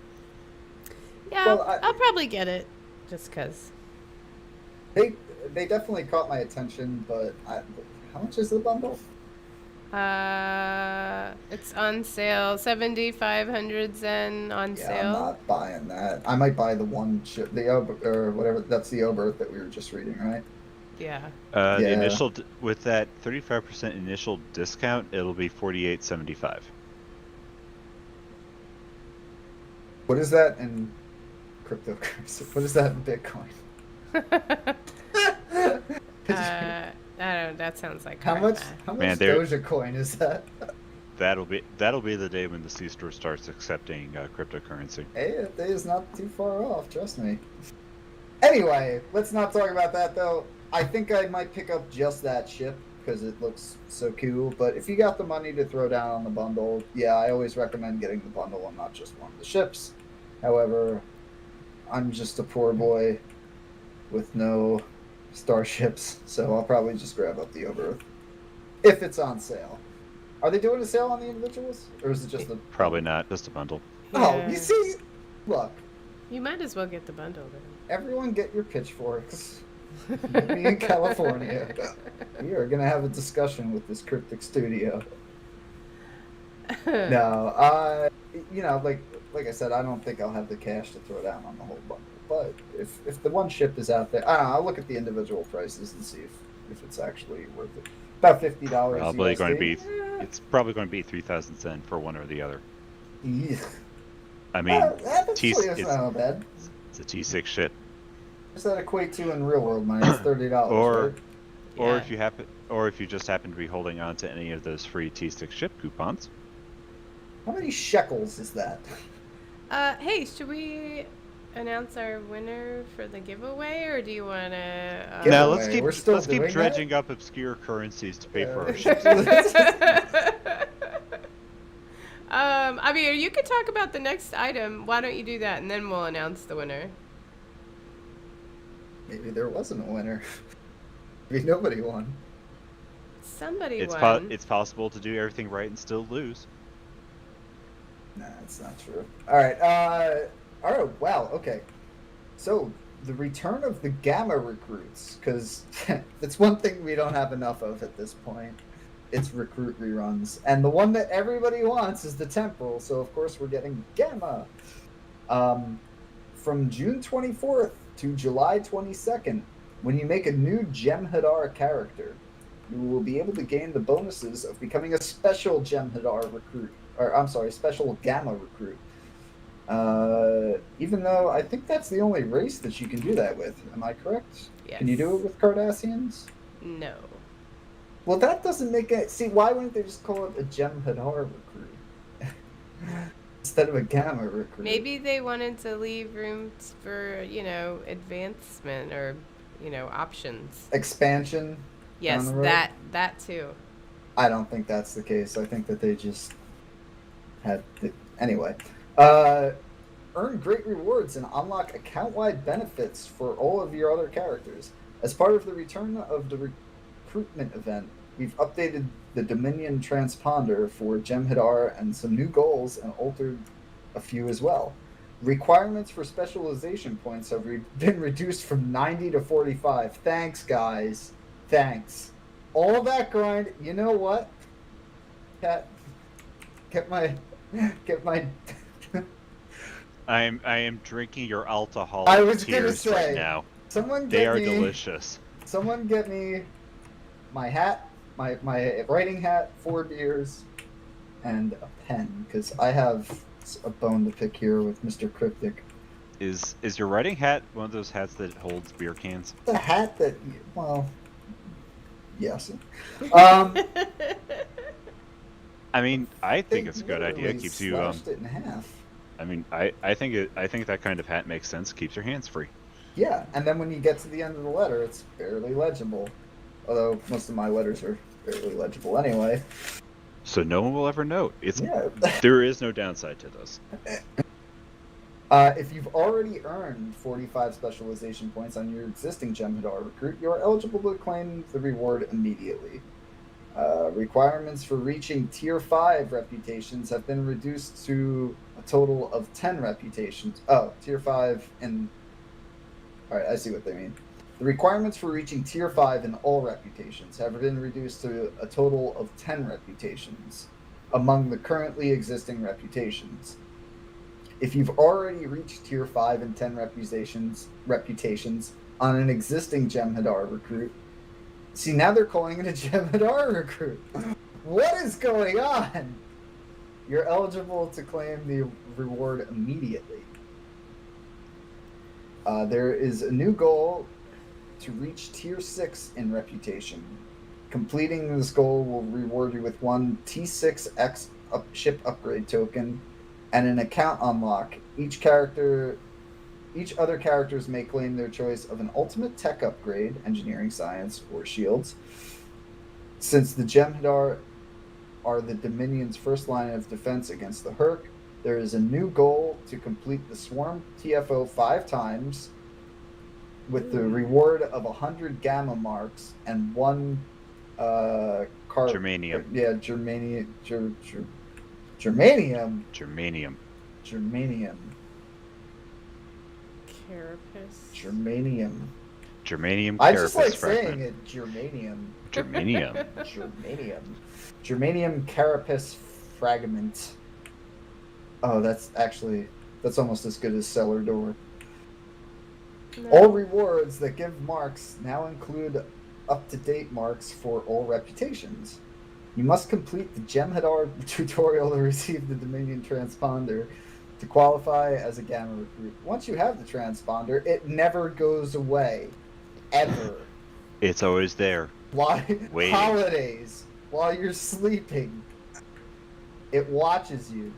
Yeah, Well, I'll probably get it, just because. They definitely caught my attention, but how much is the bundle? It's on sale, 7,500 Zen on sale. I'm not buying that. I might buy the one ship, or whatever. That's the Oberth that we were just reading, right? Yeah. The initial with that 35% initial discount, it'll be $48.75. What is that in cryptocurrency? What is that in Bitcoin? I don't know, that sounds like how much Dogecoin is that? That'll be the day when the C-store starts accepting cryptocurrency. Hey, that day is not too far off, trust me. Anyway, let's not talk about that though. I think I might pick up just that ship because it looks so cool. But if you got the money to throw down on the bundle, yeah, I always recommend getting the bundle and not just one of the ships. However, I'm just a poor boy with no starships, so I'll probably just grab up the Oberth if it's on sale. Are they doing a sale on the individuals, or is it just the? Probably not, just a bundle. Yeah. Oh, you see, look. You might as well get the bundle then. Everyone, get your pitchforks. Me in California, we are gonna have a discussion with this cryptic studio. No, you know, like I said, I don't think I'll have the cash to throw down on the whole bundle. But if the one ship is out there, I don't know, I'll look at the individual prices and see if it's actually worth it. About $50. Probably USD. going to be. It's probably going to be 3,000 Zen for one or the other. Yeah. I mean, that's not bad. It's a T6 ship. What does that equate to in real world money? It's $30. Or Yeah. if you just happen to be holding on to any of those free T6 ship coupons. How many shekels is that? Hey, should we announce our winner for the giveaway, or do you want to? No, Giveaway. let's keep dredging up obscure currencies to pay for our ships. I mean, you could talk about the next item. Why don't you do that, and then we'll announce the winner. Maybe there wasn't a winner. Maybe nobody won. Somebody won. It's possible to do everything right and still lose. Nah, that's not true. All right. Oh, wow. Okay. So the return of the Gamma recruits, because it's one thing we don't have enough of at this point. It's recruit reruns, and the one that everybody wants is the Temporal. So of course we're getting Gamma. From June 24th to July 22nd, when you make a new Jem'Hadar character, you will be able to gain the bonuses of becoming a special Jem'Hadar recruit. Or, I'm sorry, special Gamma recruit. Even though I think that's the only race that you can do that with. Am I correct? Yes. Can you do it with Cardassians? No. Well, that doesn't make it. See, why wouldn't they just call it a Jem'Hadar recruit instead of a Gamma recruit? Maybe they wanted to leave room for, advancement or, options. Expansion. Yes, down the road? that too. I don't think that's the case. I think that they just had. Anyway. Earn great rewards and unlock account-wide benefits for all of your other characters. As part of the return of the recruitment event, we've updated the Dominion transponder for Jem'Hadar and some new goals and altered a few as well. Requirements for specialization points have been reduced from 90 to 45. Thanks, guys. Thanks. All that grind. You know what? Cat, get my. I am drinking your alcohol I was gonna tears say, right now. Someone They get are me. delicious. Someone get me my hat, my writing hat, 4 beers, and a pen, because I have a bone to pick here with Mr. Cryptic. Is your riding hat one of those hats that holds beer cans? It's a hat that, well, yes. I mean, I think it's a good literally idea. It keeps you. slashed it in half. I mean, I think that kind of hat makes sense. Keeps your hands free. Yeah, and then when you get to the end of the letter, it's barely legible. Although most of my letters are barely legible anyway. So no one will ever know. Yeah. There is no downside to this. If you've already earned 45 specialization points on your existing Jem'Hadar recruit, you are eligible to claim the reward immediately. Requirements for reaching Tier 5 reputations have been reduced to a total of 10 reputations. Oh, Tier 5 and... Alright, I see what they mean. The requirements for reaching Tier 5 in all reputations have been reduced to a total of 10 reputations among the currently existing reputations. If you've already reached Tier 5 and 10 reputations on an existing Jem'Hadar recruit, see, now they're calling it a Jem'Hadar recruit. What is going on? You're eligible to claim the reward immediately. There is a new goal to reach Tier 6 in reputation. Completing this goal will reward you with 1 T6X ship upgrade token and an account unlock. Each other characters may claim their choice of an ultimate tech upgrade, engineering, science, or shields. Since the Jem'Hadar are the Dominion's first line of defense against the Hurk, there is a new goal to complete the Swarm TFO 5 times with the reward of 100 gamma marks and 1 Germanium. Yeah, Germanium. Germanium. Germanium. Germanium. Carapace. Germanium. Germanium. I just like fragment. saying it. Germanium. Germanium. Germanium. Germanium carapace fragment. Oh, that's almost as good as cellar door. No. All rewards that give marks now include up-to-date marks for all reputations. You must complete the Jem'Hadar tutorial to receive the Dominion transponder to qualify as a Gamma recruit. Once you have the transponder, it never goes away. Ever. It's always there. Why? Waiting. Holidays, while you're sleeping, it watches you.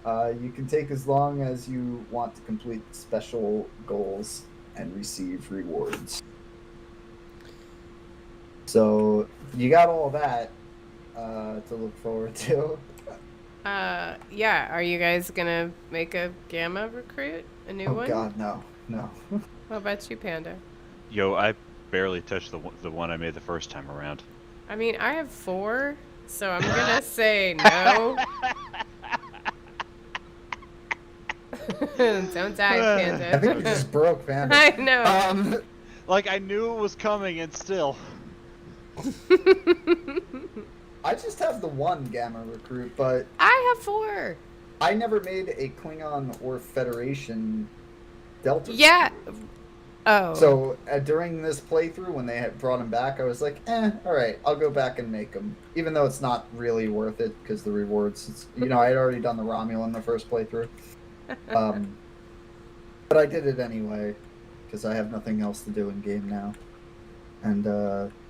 You can take as long as you want to complete special goals and receive rewards. So you got all that to look forward to. Yeah. Are you guys gonna make a Gamma recruit? A new one? Oh God, no. What about you, Panda? Yo, I barely touched the one I made the first time around. I mean, I have 4, so I'm gonna say no. Don't die, Panda. I think we just broke, man. I know. Like, I knew it was coming, and still. I just have the 1 Gamma recruit, but I have 4. I never made a Klingon or Federation Delta. Yeah. recruit. Oh. So during this playthrough, when they had brought him back, I was like, all right, I'll go back and make him. Even though it's not really worth it because the rewards, I had already done the Romulan the first playthrough. But I did it anyway because I have nothing else to do in game now. And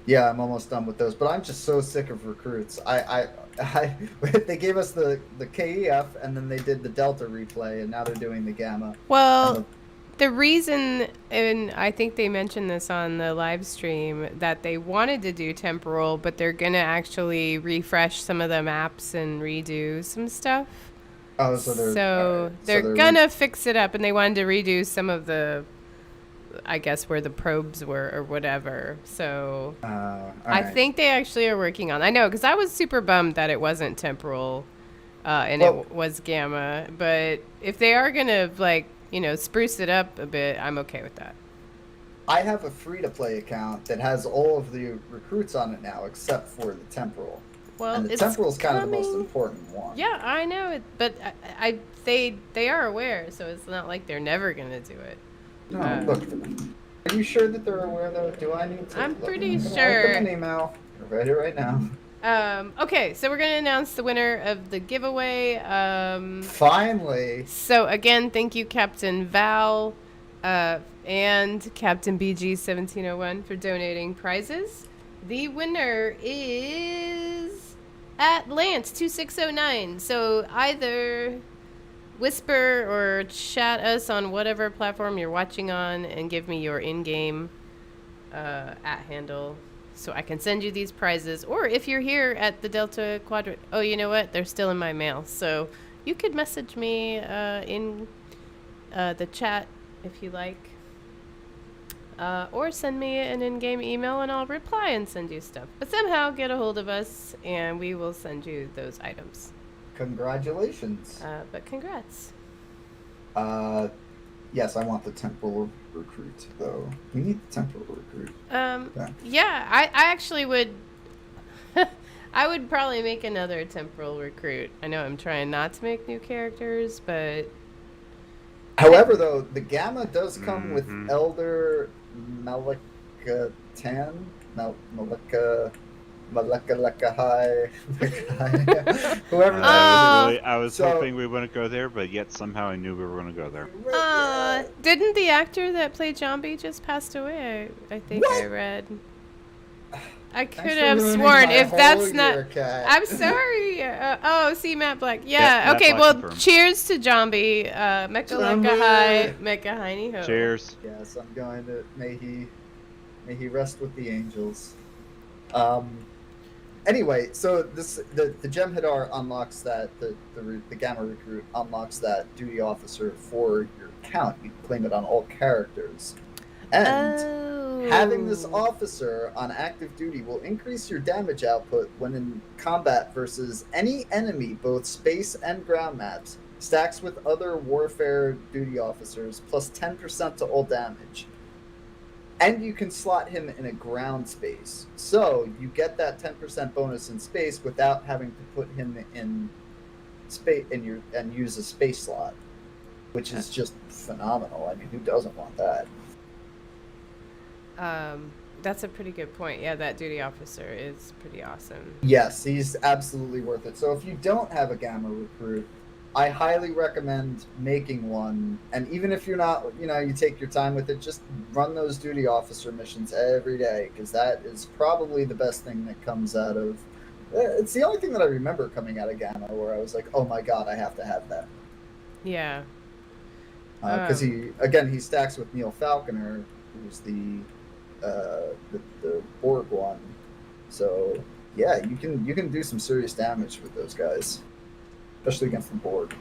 Yeah, I'm almost done with those, but I'm just so sick of recruits. They gave us the KEF, and then they did the Delta replay, and now they're doing the Gamma. Well, the reason, and I think they mentioned this on the live stream, that they wanted to do temporal, but they're gonna actually refresh some of the maps and redo some stuff. Oh, so they're gonna fix it up, and they wanted to redo some of the, I guess, where the probes were or whatever. So I think they actually are working on. I know, because I was super bummed that it wasn't temporal, and it was Gamma. But if they are gonna spruce it up a bit, I'm okay with that. I have a free-to-play account that has all of the recruits on it now, except for the temporal. Well, and the temporal is kind of the most important one. Yeah, I know it, but they are aware, so it's not like they're never gonna do it. No, look for them. Are you sure that they're aware, though? Do I need to? I'm pretty sure. Write them an email. I'll write it right now. Okay, so we're gonna announce the winner of the giveaway. Finally. So again, thank you, Captain Val, and Captain BG1701 for donating prizes. The winner is at Lance 2609. So either whisper or chat us on whatever platform you're watching on and give me your in-game at handle so I can send you these prizes. Or if you're here at the Delta Quadrant, oh, you know what? They're still in my mail. So you could message me in the chat if you like. Or send me an in-game email and I'll reply and send you stuff. But somehow get a hold of us and we will send you those items. Congratulations. But congrats. Yes, I want the temporal recruit, though. We need the temporal recruit. Okay. Yeah, I actually would... I would probably make another temporal recruit. I know I'm trying not to make new characters, but... However, though, the Gamma does come with Elder Malika Tan. Malika High. Whoever that is. I was hoping we wouldn't go there, but yet somehow I knew we were going to go there. Didn't the actor that played Zombie just passed away? I think What? I read. I could have sworn if that's not. I'm sorry. See Matt Black. Yeah. Okay. Well, confirmed. Cheers to Zombie. Mecca High. Mecca Heiny Ho. Cheers. Yes, I'm going to. May he rest with the angels. Anyway, so the Gem Hadar unlocks that the Gamma Recruit unlocks that duty officer for your account. You can claim it on all characters. And having this officer on active duty will increase your damage output when in combat versus any enemy, both space and ground maps. Stacks with other warfare duty officers, plus 10% to all damage. And you can slot him in a ground space. So you get that 10% bonus in space without having to put him in space and use a space slot, which is just phenomenal. I mean, who doesn't want that? That's a pretty good point. Yeah, that duty officer is pretty awesome. Yes, he's absolutely worth it. So if you don't have a Gamma Recruit, I highly recommend making one. And even if you're not, you take your time with it, just run those duty officer missions every day, because that is probably the best thing that comes out of... It's the only thing that I remember coming out of Gamma where I was like, oh my god, I have to have that. Yeah. Because he stacks with Neil Falconer, who's the Borg one. So yeah, you can do some serious damage with those guys, especially against the Borg.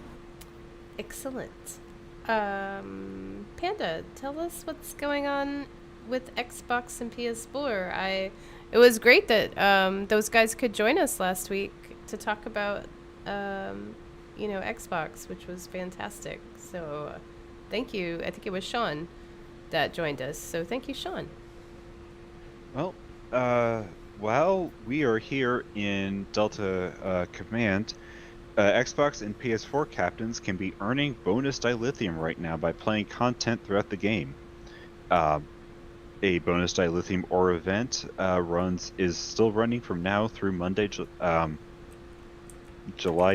Excellent. Panda, tell us what's going on with Xbox and PS4. It was great that those guys could join us last week to talk about Xbox, which was fantastic. So thank you. I think it was Sean that joined us. So thank you, Sean. Well, while we are here in Delta Command, Xbox and PS4 captains can be earning bonus dilithium right now by playing content throughout the game. A bonus dilithium ore event is still running from now through Monday, July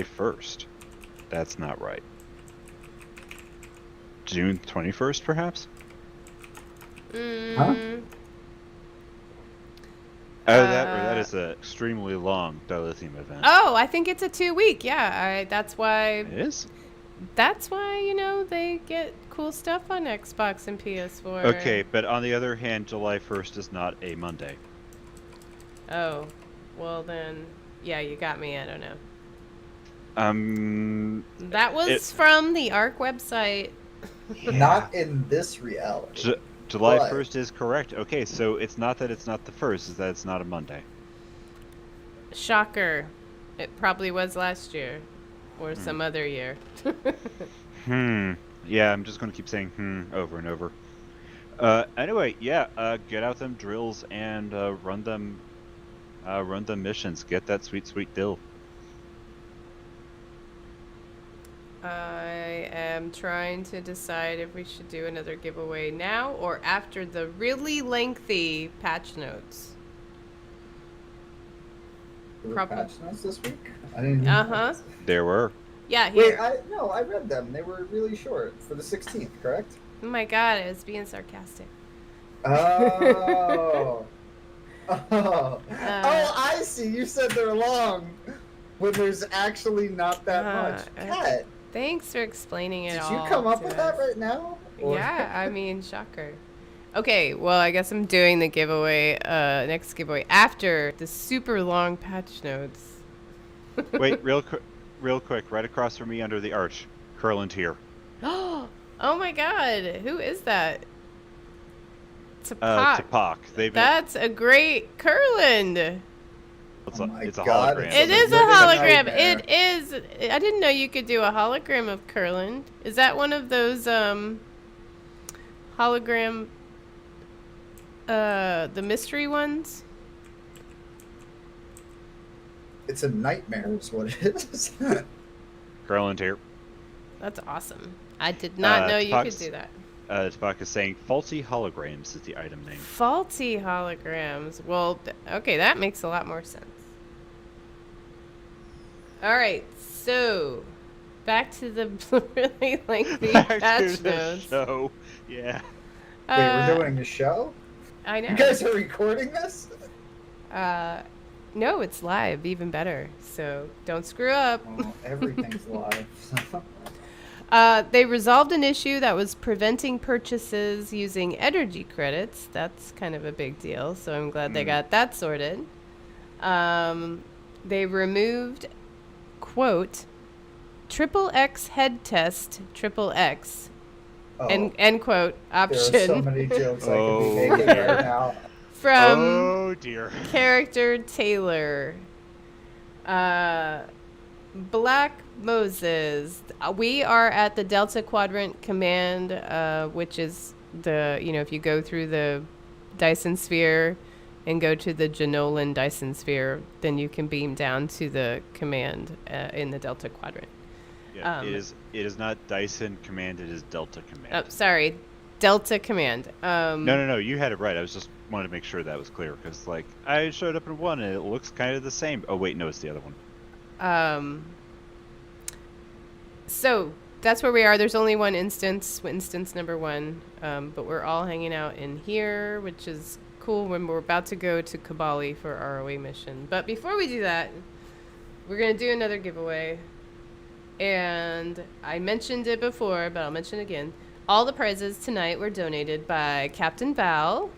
1st. That's not right. June 21st, perhaps? Huh? Oh, that is an extremely long dilithium event. Oh, I think it's a 2-week. Yeah, that's why. It is? That's why, they get cool stuff on Xbox and PS4. Okay, but on the other hand, July 1st is not a Monday. Oh, well then, yeah, you got me. I don't know. That was from the ARC website. Yeah. Not in this reality. July 1st is correct. Okay, so it's not that it's not the 1st, it's that it's not a Monday. Shocker. It probably was last year. Or some other year. Yeah, I'm just going to keep saying over and over. Anyway, yeah, get out them drills and run them missions. Get that sweet deal. I am trying to decide if we should do another giveaway now or after the really lengthy patch notes. There were patch notes this week? I didn't There were. Yeah, here. Wait, I read them. They were really short for the 16th, correct? Oh my god, I was being sarcastic. Oh. Oh, I see. You said they're long, when there's actually not that much. Cat. Thanks for explaining it all. Did you come up with that right now? Or? Yeah, I mean, shocker. Okay, well, I guess I'm doing the giveaway, next giveaway after the super long patch notes. Wait, real quick, right across from me under the arch, Curland here. Oh my god, who is that? Tapak. That's a great Curland. It's a hologram. It is a hologram. It is. I didn't know you could do a hologram of Curland. Is that one of those hologram the mystery ones? It's a nightmare is what it is. Curland here. That's awesome. I did not know you could do that. Spock is saying faulty holograms is the item name. Faulty holograms. Well, okay, that makes a lot more sense. All right, so back to the really lengthy patch notes. Show. Yeah. Wait, we're doing a show? I know. You guys are recording this? No, it's live, even better. So don't screw up. Well, everything's live. They resolved an issue that was preventing purchases using energy credits. That's kind of a big deal, so I'm glad they got that sorted. They removed, quote, XXX head test, XXX, end quote, option. There are so many jokes I could be making right now. From dear. Character Taylor. Black Moses. We are at the Delta Quadrant Command, which is the, if you go through the Dyson Sphere and go to the Janolan Dyson Sphere, then you can beam down to the command in the Delta Quadrant. Yeah, it is not Dyson Command, it is Delta Command. Oh, sorry. Delta Command. No, you had it right. I was just wanted to make sure that was clear, because, I showed up in one and it looks kind of the same. Oh, wait, no, it's the other one. So that's where we are. There's only one instance number 1, but we're all hanging out in here, which is cool when we're about to go to Kabali for our ROA mission. But before we do that, we're going to do another giveaway. And I mentioned it before, but I'll mention it again. All the prizes tonight were donated by Captain Val,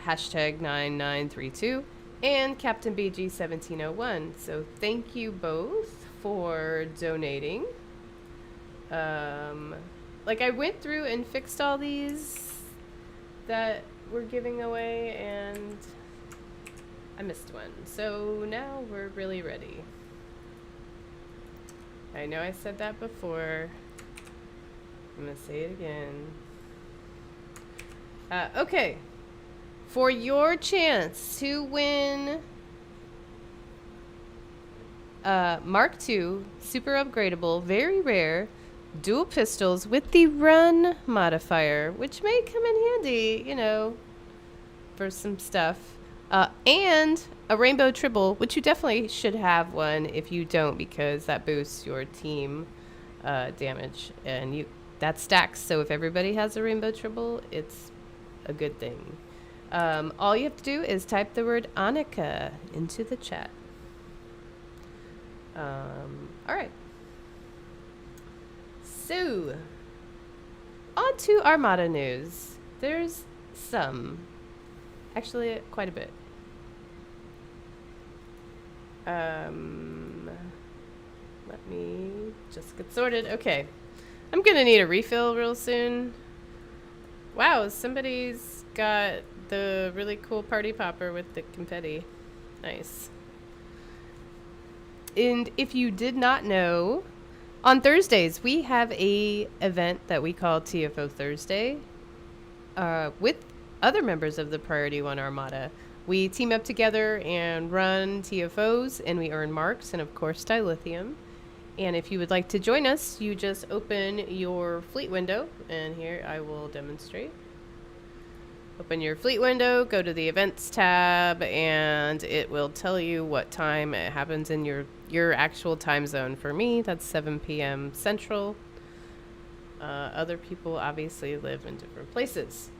#9932, and Captain BG1701. So thank you both for donating. I went through and fixed all these that we're giving away, and I missed one. So now we're really ready. I know I said that before. I'm going to say it again. Okay. For your chance to win Mark II, super upgradable, very rare, dual pistols with the run modifier, which may come in handy, for some stuff. And a rainbow tribble, which you definitely should have one if you don't, because that boosts your team damage, and that stacks. So if everybody has a rainbow tribble, it's a good thing. All you have to do is type the word Annika into the chat. All right. So, on to Armada news. There's actually quite a bit. Let me just get sorted. Okay. I'm gonna need a refill real soon. Wow, somebody's got the really cool party popper with the confetti. Nice. And if you did not know, on Thursdays we have a event that we call TFO Thursday with other members of the Priority 1 Armada. We team up together and run TFOs, and we earn marks and, of course, dilithium. And if you would like to join us, you just open your fleet window, and here I will demonstrate. Open your fleet window, go to the events tab, and it will tell you what time it happens in your actual time zone. For me, that's 7 p.m. Central. Other people obviously live in different places.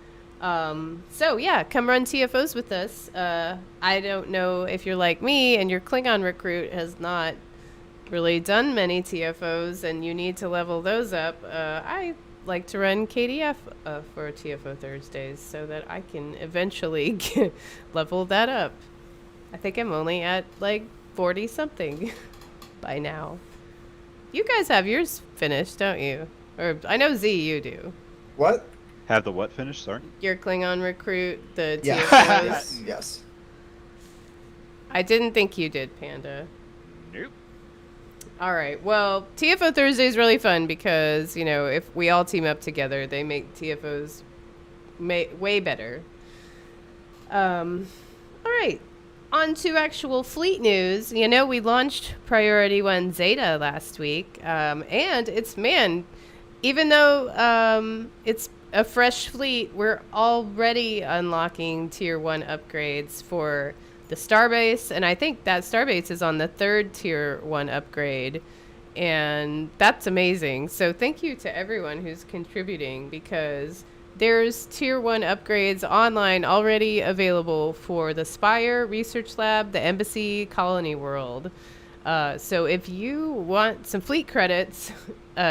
So yeah, come run TFOs with us. I don't know if you're like me and your Klingon recruit has not really done many TFOs and you need to level those up. I like to run KDF for TFO Thursdays so that I can eventually level that up. I think I'm only at like 40 something by now. You guys have yours finished, don't you? Or I know Z, you do. What? Have the what finished? Sorry. Your Klingon recruit, the Yeah. TFOs. Yes. I didn't think you did, Panda. Nope. All right. Well, TFO Thursday is really fun because, if we all team up together, they make TFOs way better. All right. On to actual fleet news. We launched Priority 1 Zeta last week. And even though it's a fresh fleet, we're already unlocking Tier 1 upgrades for the Starbase, and I think that Starbase is on the 3rd Tier 1 upgrade, and that's amazing. So thank you to everyone who's contributing, because there's Tier 1 upgrades online already available for the Spire, Research Lab, the Embassy, Colony World. So if you want some fleet credits,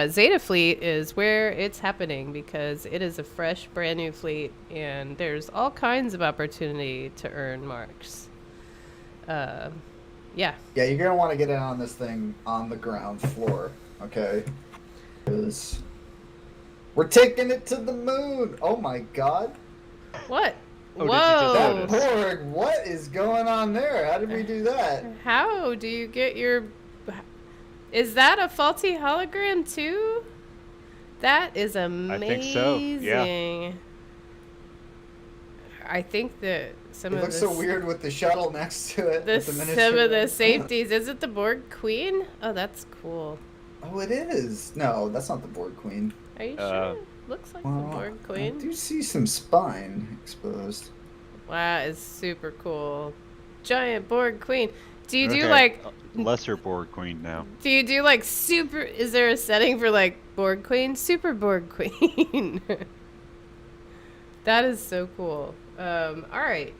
Zeta Fleet is where it's happening, because it is a fresh, brand new fleet, and there's all kinds of opportunity to earn marks. Yeah, you're gonna want to get in on this thing on the ground floor, okay? Because we're taking it to the moon. Oh my God! What? Oh, Whoa! did you just notice? Borg, what is going on there? How did we do that? How do you get your... Is that a faulty hologram too? That is amazing. I think so, yeah. I think that It looks so weird with the shuttle next to it. with the some miniature- of the safeties. Is it the Borg Queen? Oh, that's cool. Oh, it is. No, that's not the Borg Queen. Are you sure? Looks like the Borg I Queen. do see some spine exposed. Wow, it's super cool. Giant Borg Queen. Do you do Okay, like... lesser Borg Queen now? Do you do like super... Is there a setting for like Borg Queen? Super Borg Queen. That is so cool. All right.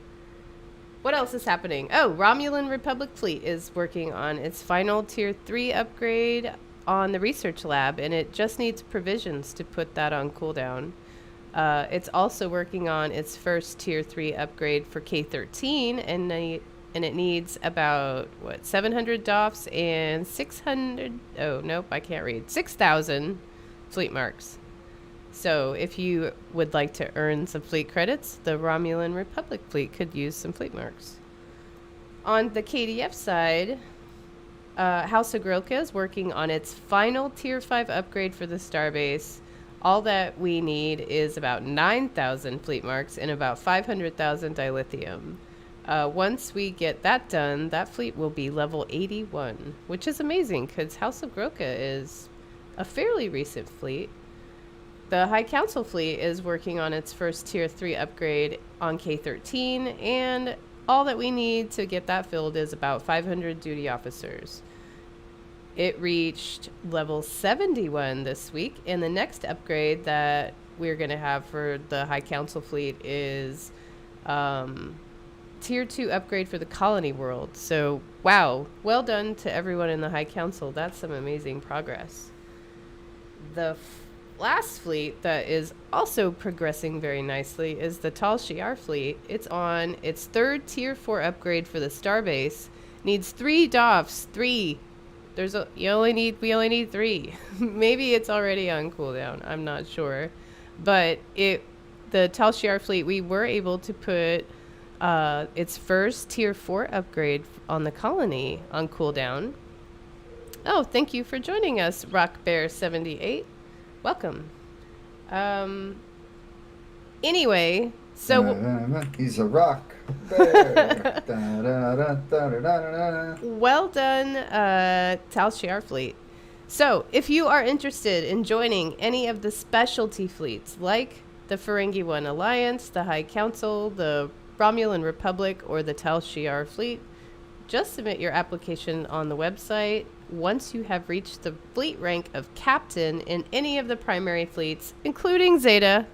What else is happening? Oh, Romulan Republic Fleet is working on its final Tier 3 upgrade on the research lab, and it just needs provisions to put that on cooldown. It's also working on its first Tier 3 upgrade for K-13, and it needs about, 700 DOFs and 600... Oh, nope, I can't read. 6,000 fleet marks. So if you would like to earn some fleet credits, the Romulan Republic fleet could use some fleet marks. On the KDF side, House of Grilka is working on its final Tier 5 upgrade for the Starbase. All that we need is about 9,000 fleet marks and about 500,000 dilithium. Once we get that done, that fleet will be level 81, which is amazing because House of Grilka is a fairly recent fleet. The High Council fleet is working on its first Tier 3 upgrade on K-13, and all that we need to get that filled is about 500 duty officers. It reached level 71 this week, and the next upgrade that we're going to have for the High Council fleet is Tier 2 upgrade for the colony world. So, wow. Well done to everyone in the High Council. That's some amazing progress. The last fleet that is also progressing very nicely is the Tal Shiar fleet. It's on its third Tier 4 upgrade for the starbase. Needs 3 DOFs. 3. We only need 3. Maybe it's already on cooldown. I'm not sure. But the Tal Shiar fleet, we were able to put its first Tier 4 upgrade on the colony on cooldown. Oh, thank you for joining us, RockBear78. Welcome. Anyway, so... he's a rock bear. Well done, Tal Shiar fleet. So, if you are interested in joining any of the specialty fleets, like the Ferengi One Alliance, the High Council, the Romulan Republic, or the Tal Shiar fleet, just submit your application on the website. Once you have reached the fleet rank of captain in any of the primary fleets, including Zeta,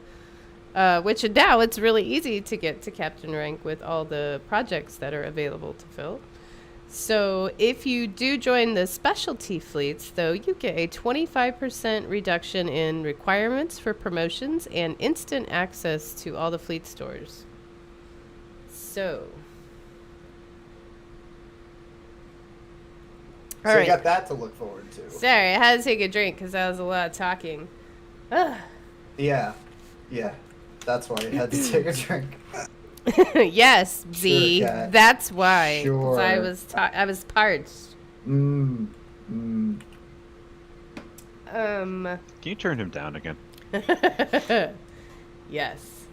which now it's really easy to get to captain rank with all the projects that are available to fill. So if you do join the specialty fleets, though, you get a 25% reduction in requirements for promotions and instant access to all the fleet stores. So... So you got that to look forward to. Sorry, I had to take a drink because that was a lot of talking. Ugh. Yeah. That's why you had to take a drink. Yes, Z. Sure, that's why. Sure. 'Cause I was parched. Can you turn him down again? Yes.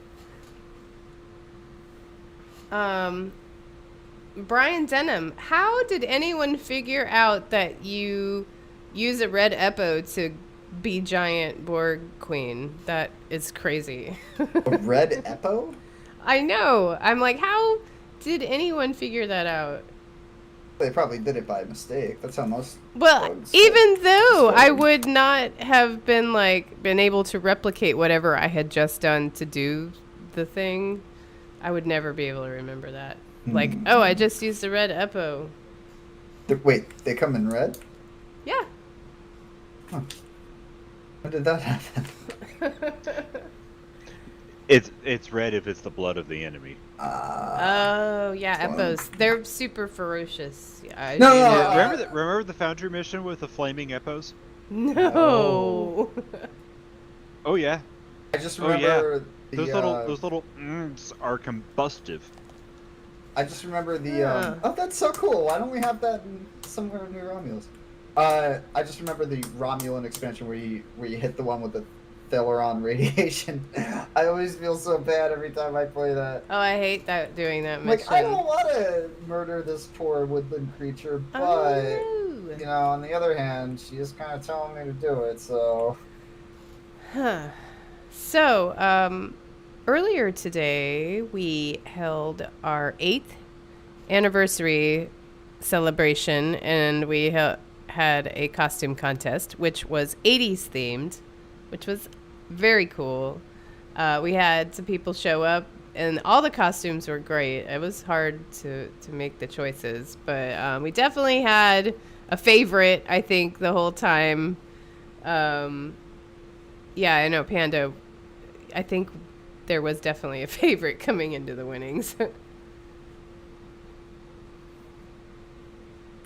Brian Denham, how did anyone figure out that you use a red Epo to be giant Borg queen? That is crazy. A red Epo? I know. I'm like, how did anyone figure that out? They probably did it by mistake. That's how most. Well, even though I would not have been able to replicate whatever I had just done to do the thing, I would never be able to remember that. Like, oh, I just used the red Epo. Wait, they come in red? Yeah. Huh. When did that happen? It's red if it's the blood of the enemy. Oh, yeah, Epos. They're super ferocious. Yeah, No. Remember the Foundry mission with the flaming Epos? No. Oh yeah. I just remember those little are combustive. I just remember oh, that's so cool. Why don't we have that somewhere near Romulus? I just remember the Romulan expansion where you hit the one with the Theleron radiation. I always feel so bad every time I play that. Oh, I hate doing that mission. Like, I don't want to murder this poor woodland creature, but you know, on the other hand, she is kind of telling me to do it, so. So, earlier today, we held our 8th anniversary celebration, and we had a costume contest, which was 80s themed, which was very cool. We had some people show up, and all the costumes were great. It was hard to make the choices, but we definitely had a favorite, I think, the whole time. Yeah, I know, Panda, I think there was definitely a favorite coming into the winnings.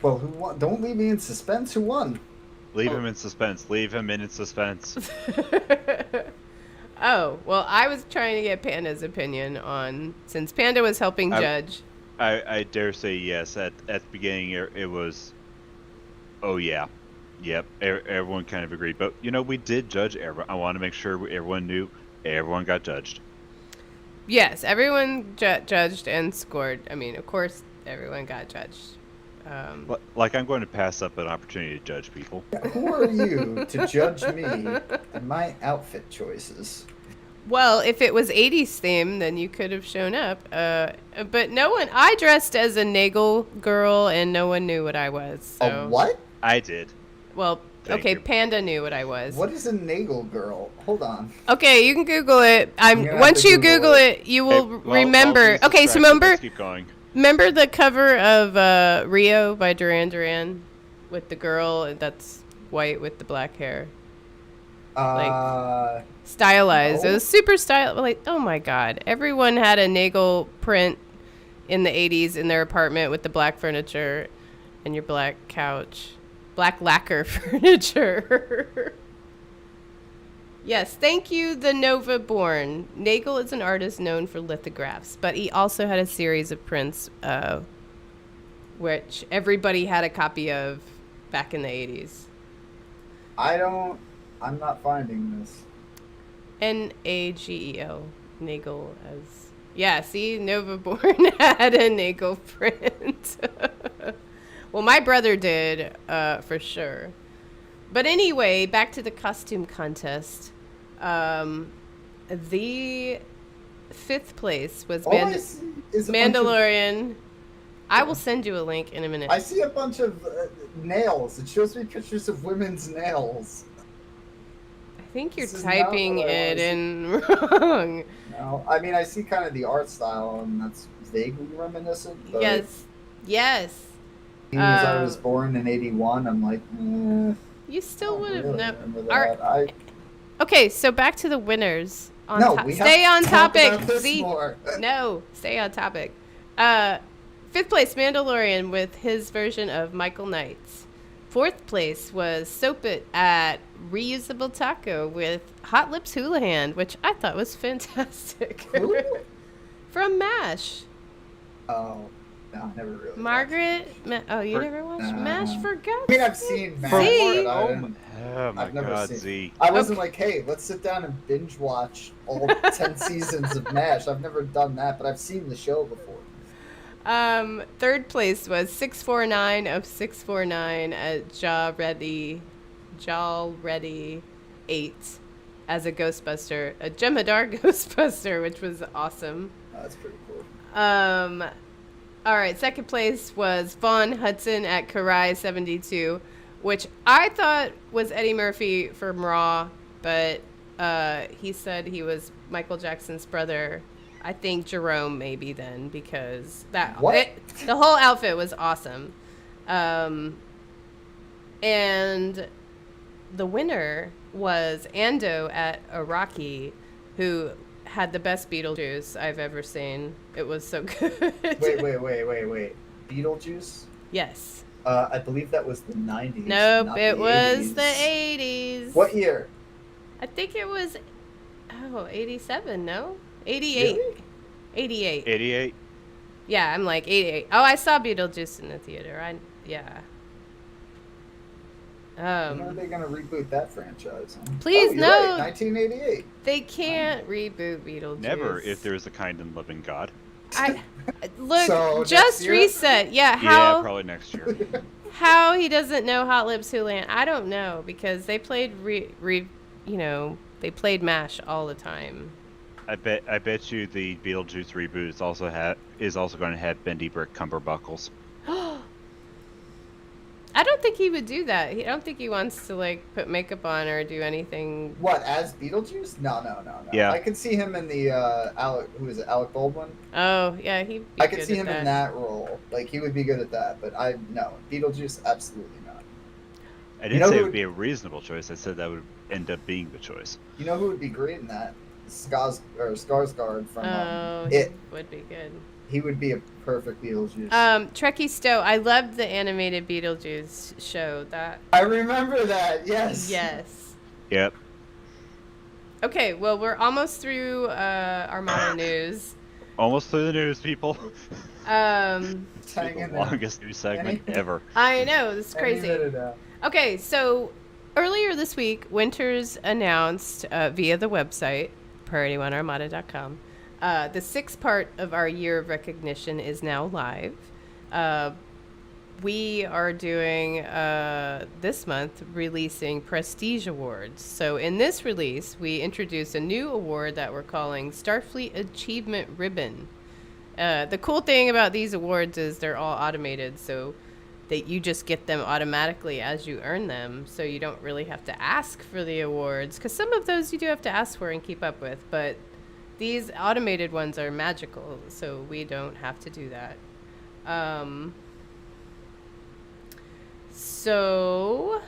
Well, who won? Don't leave me in suspense. Who won? Leave him in suspense. Leave him in suspense. Oh, well, I was trying to get Panda's opinion on, since Panda was helping judge. I dare say yes. At the beginning, it was, oh yeah. Yep, everyone kind of agreed. But, you know, we did judge everyone. I want to make sure everyone knew everyone got judged. Yes, everyone judged and scored. I mean, of course, everyone got judged. Like, I'm going to pass up an opportunity to judge people. Who are you to judge me and my outfit choices? Well, if it was 80s theme, then you could have shown up. But no one... I dressed as a Nagel girl, and no one knew what I was. So. A what? I did. Well, Thank okay, you. Panda knew what I was. What is a Nagel girl? Hold on. Okay, you can Google it. I'm gonna Once have to you Google Google it, you will remember. While Okay, so distracted, let's keep going. remember the cover of Rio by Duran Duran with the girl that's white with the black hair, stylized. No. It was super stylized. Like, oh my god, everyone had a Nagel print in the 80s in their apartment with the black furniture and your black couch, black lacquer furniture. Yes, thank you, the Nova Born. Nagel is an artist known for lithographs, but he also had a series of prints, which everybody had a copy of back in the 80s. I'm not finding this. Nagel. Nagel as... Yeah, see, Nova Born had a Nagel print. Well, my brother did, for sure. But anyway, back to the costume contest. The 5th place was I see is a Mandalorian. I will send you a link in a minute. I see a bunch of nails. It shows me pictures of women's nails. I think you're This is not typing what I it wanna in wrong. No, I mean I see kind of the art style, and that's vaguely reminiscent. But Yes. Being as I was born in '81, I'm like, You still would have really known. remember that. Okay, so back to the winners. Stay on topic. See? More. No, stay on topic. 5th place, Mandalorian with his version of Michael Knight's. 4th place was Soap It at Reusable Taco with Hot Lips Houlihan, which I thought was fantastic. Who? From MASH. Oh, no, I never really. Margaret. You never watched MASH? For God's I mean, I've sake. seen MASH. See? But I Oh didn't- my I've never God, seen- Z. I wasn't like, hey, let's sit down and binge watch all 10 seasons of MASH. I've never done that, but I've seen the show before. 3rd place was 649 of 649 at Jaw Ready 8 as a Ghostbuster, a Jem'Hadar Ghostbuster, which was awesome. Oh, that's pretty cool. All right, 2nd place was Vaughn Hudson at Karai 72, which I thought was Eddie Murphy from Raw, but he said he was Michael Jackson's brother. I think Jerome maybe then, because the whole outfit was awesome. And the winner was Ando at Iraqi, who had the best Beetlejuice I've ever seen. It was so good. Wait. Beetlejuice? Yes. I believe that was the 90s. Nope, not it the was 80s. the 80s. What year? I think it was, 87, no? 88. Really? 88. 88. Yeah, I'm like 88. Oh, I saw Beetlejuice in the theater. When are they gonna reboot that franchise? Huh? Please, you're no. right, 1988. They can't reboot Beetlejuice. Never, if there is a kind and loving God. Look, So, just next year? reset. Yeah, Yeah, probably next year. how he doesn't know Hot Lips Houlihan, I don't know, because they played they played MASH all the time. I bet you the Beetlejuice reboot is also going to have Bendy Brick Cumberbuckles. I don't think he would do that. I don't think he wants to put makeup on or do anything. What, as Beetlejuice? No. Yeah. I could see him in the Alec Baldwin. Oh yeah, he. I could see him in that role. He would be good at that. But Beetlejuice, absolutely not. I didn't say it would be a reasonable choice. I said that would end up being the choice. You know who would be great in that? Skarsgård from It would be good. He would be a perfect Beetlejuice. Trekkie Stowe. I loved the animated Beetlejuice show. I remember that. Yes. Yes. Yep. Okay, well, we're almost through Armada news. Almost through the news, people. Hang The in there. longest news segment ever. I know, this is Any crazy. minute now. Okay, so earlier this week, Winters announced via the website, PriorityOneArmada.com, the 6th part of our Year of Recognition is now live. We are doing, this month, releasing Prestige Awards. So in this release, we introduce a new award that we're calling Starfleet Achievement Ribbon. The cool thing about these awards is they're all automated, so that you just get them automatically as you earn them, so you don't really have to ask for the awards, because some of those you do have to ask for and keep up with, but these automated ones are magical, so we don't have to do that. So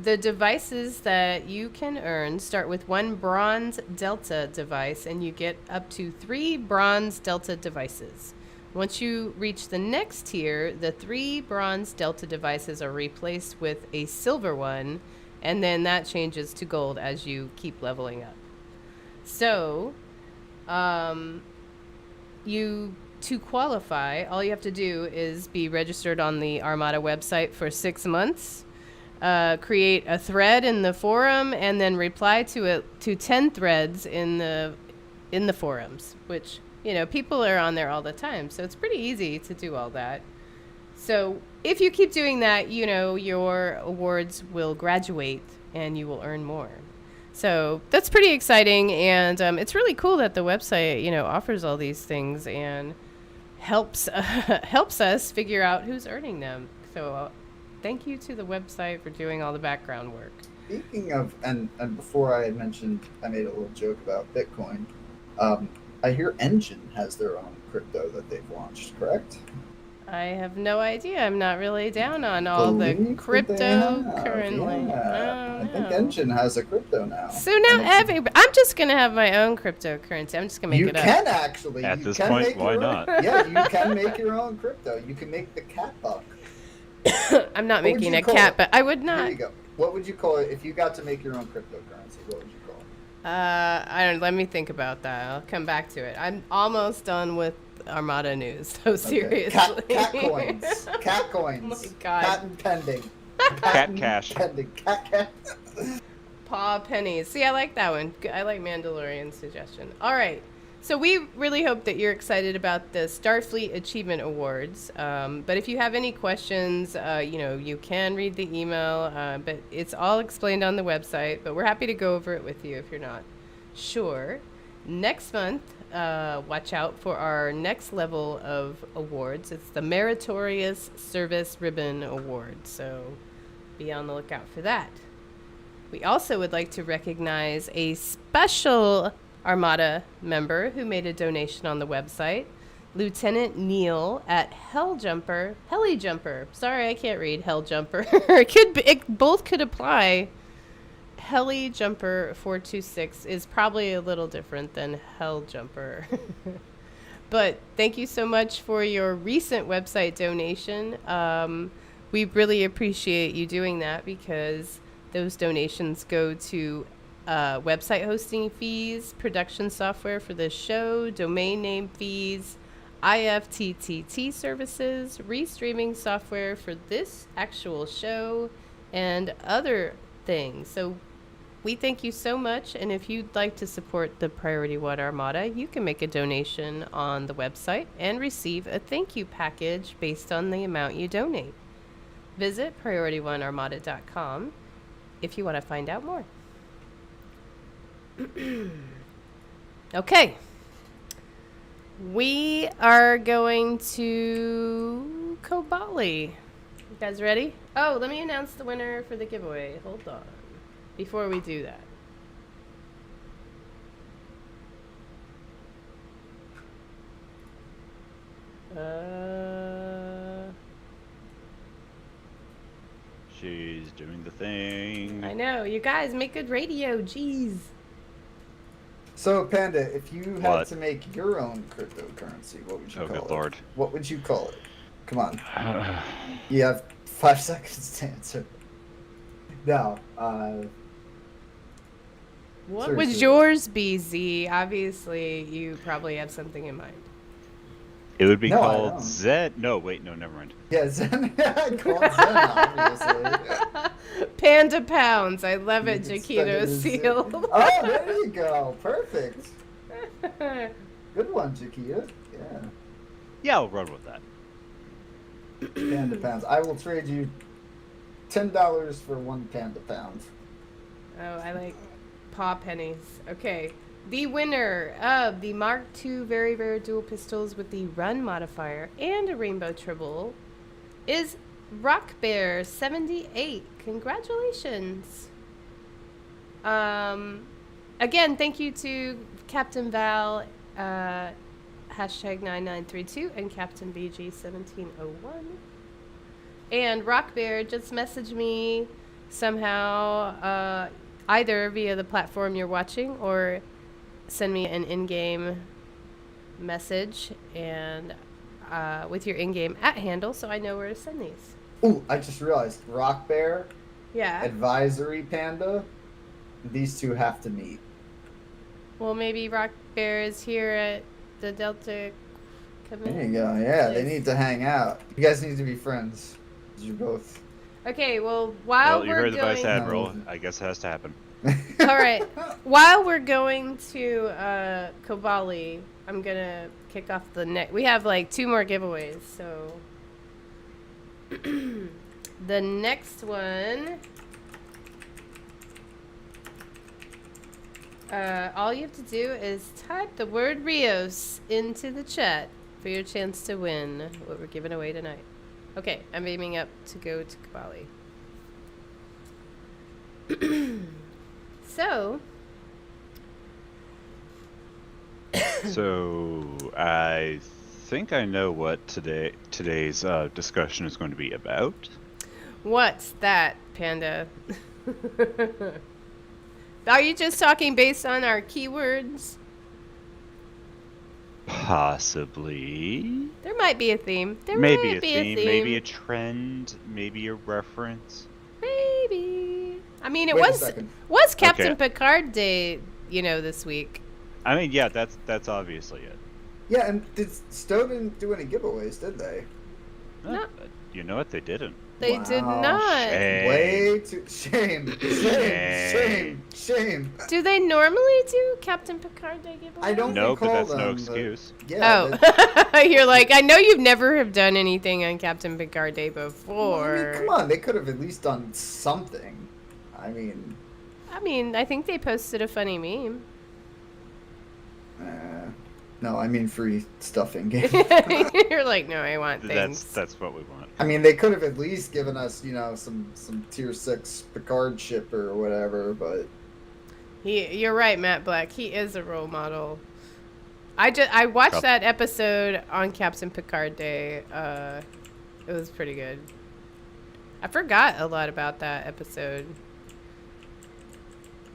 the devices that you can earn start with 1 Bronze Delta device, and you get up to 3 Bronze Delta devices. Once you reach the next tier, the 3 Bronze Delta devices are replaced with a Silver one, and then that changes to Gold as you keep leveling up. So, to qualify, all you have to do is be registered on the Armada website for 6 months, create a thread in the forum, and then reply to 10 threads in the forums, which, you know, people are on there all the time, so it's pretty easy to do all that. So if you keep doing that, you know, your awards will graduate and you will earn more. So that's pretty exciting, and it's really cool that the website, you know, offers all these things and helps us figure out who's earning them. So thank you to the website for doing all the background work. Speaking of, and before I had mentioned, I made a little joke about Bitcoin. I hear Engine has their own crypto that they've launched, correct? I have no idea. I'm not really down on all the crypto currently. Yeah. I think Engine has a crypto now. So now I'm just going to have my own cryptocurrency. I'm just going to make it up. You can actually. At this point, why not? Yeah, you can make your own crypto. You can make the cat buck. I'm not making a cat, but I would not. There you go. What would you call it if you got to make your own cryptocurrency? What would you call it? I don't. Let me think about that. I'll come back to it. I'm almost done with Armada news. So seriously, cat coins. Cat coins. Oh my God. Patent pending. Cat cash. Pending. Cat. Paw pennies. See, I like that one. I like Mandalorian's suggestion. All right. So we really hope that you're excited about the Starfleet Achievement Awards. But if you have any questions, you know, you can read the email, but it's all explained on the website. But we're happy to go over it with you if you're not sure. Next month, watch out for our next level of awards. It's the Meritorious Service Ribbon Award. So be on the lookout for that. We also would like to recognize a special Armada member who made a donation on the website, Lieutenant Neil at Hellyjumper. Sorry, I can't read Helljumper. It both could apply. Hellyjumper 426 is probably a little different than Helljumper. But thank you so much for your recent website donation. We really appreciate you doing that, because those donations go to website hosting fees, production software for this show, domain name fees, IFTTT services, restreaming software for this actual show, and other things. So we thank you so much, and if you'd like to support the Priority 1 Armada, you can make a donation on the website and receive a thank you package based on the amount you donate. Visit PriorityOneArmada.com if you want to find out more. Okay. We are going to Kobali. You guys ready? Oh, let me announce the winner for the giveaway. Hold on. Before we do that. She's doing the thing. I know. You guys make good radio. Jeez. So, Panda, if you had What? to make your own cryptocurrency, what would you Oh, call good it? lord. What would you call it? Come on. You have 5 seconds to answer. No. What Seriously. would yours be, Z? Obviously, you probably have something in mind. It would be No, I called don't. Zed. No, wait, no, never mind. Yeah, Zen. I'd call it Zen, obviously. Panda pounds. I love You it, can spend Jaquito it as Zen. Seal. Oh, there you go. Perfect. Good one, Jaquita. Yeah. Yeah, I'll run with that. Panda pounds. I will trade you $10 for 1 panda pound. Oh, I like paw pennies. Okay. The winner of the Mark II Very Rare Dual Pistols with the Run modifier and a Rainbow Triple is Rock Bear 78. Congratulations. Again, thank you to Captain Val, hashtag 9932, and Captain BG 1701. And Rock Bear just messaged me somehow, either via the platform you're watching or send me an in-game message and with your in-game @ handle so I know where to send these. Ooh, I just realized Rock Bear, Yeah. Advisory Panda, these two have to meet. Well, maybe Rock Bear is here at the Delta Command. There you go. Yeah, they place. need to hang out. You guys need to be friends. You're both. Okay, well, while Well, you we're heard the Vice going... Admiral. I guess it has to happen. All right. While we're going to Kobali, I'm going to kick off the next... We have like 2 more giveaways, so... The next one... all you have to do is type the word Rios into the chat for your chance to win what we're giving away tonight. Okay, I'm aiming up to go to Kabali. So... So I think I know what today's discussion is going to be about. What's that, Panda? Are you just talking based on our keywords? Possibly. There might be a theme. There Maybe might a be theme, a theme. maybe a trend, maybe a reference. Maybe. I mean, it Wait a was second. Captain Okay. Picard Day, this week. I mean, yeah, that's obviously it. Yeah, and Stowe didn't do any giveaways, did they? No. You know what? They didn't. They Wow. did not. Shame. Way too shame. Do they normally do Captain Picard Day giveaways? I don't No, but recall that's no them, excuse. Yeah. Oh, you're like, I know you've never have done anything on Captain Picard Day before. I mean, come on, they could have at least done something. I mean, I think they posted a funny meme. no, I mean free stuff in game. You're like, no, I want things. That's what we want. I mean, they could have at least given us, some tier 6 Picard ship or whatever, but You're right, Matt Black. He is a role model. I watched that episode on Captain Picard Day. It was pretty good. I forgot a lot about that episode.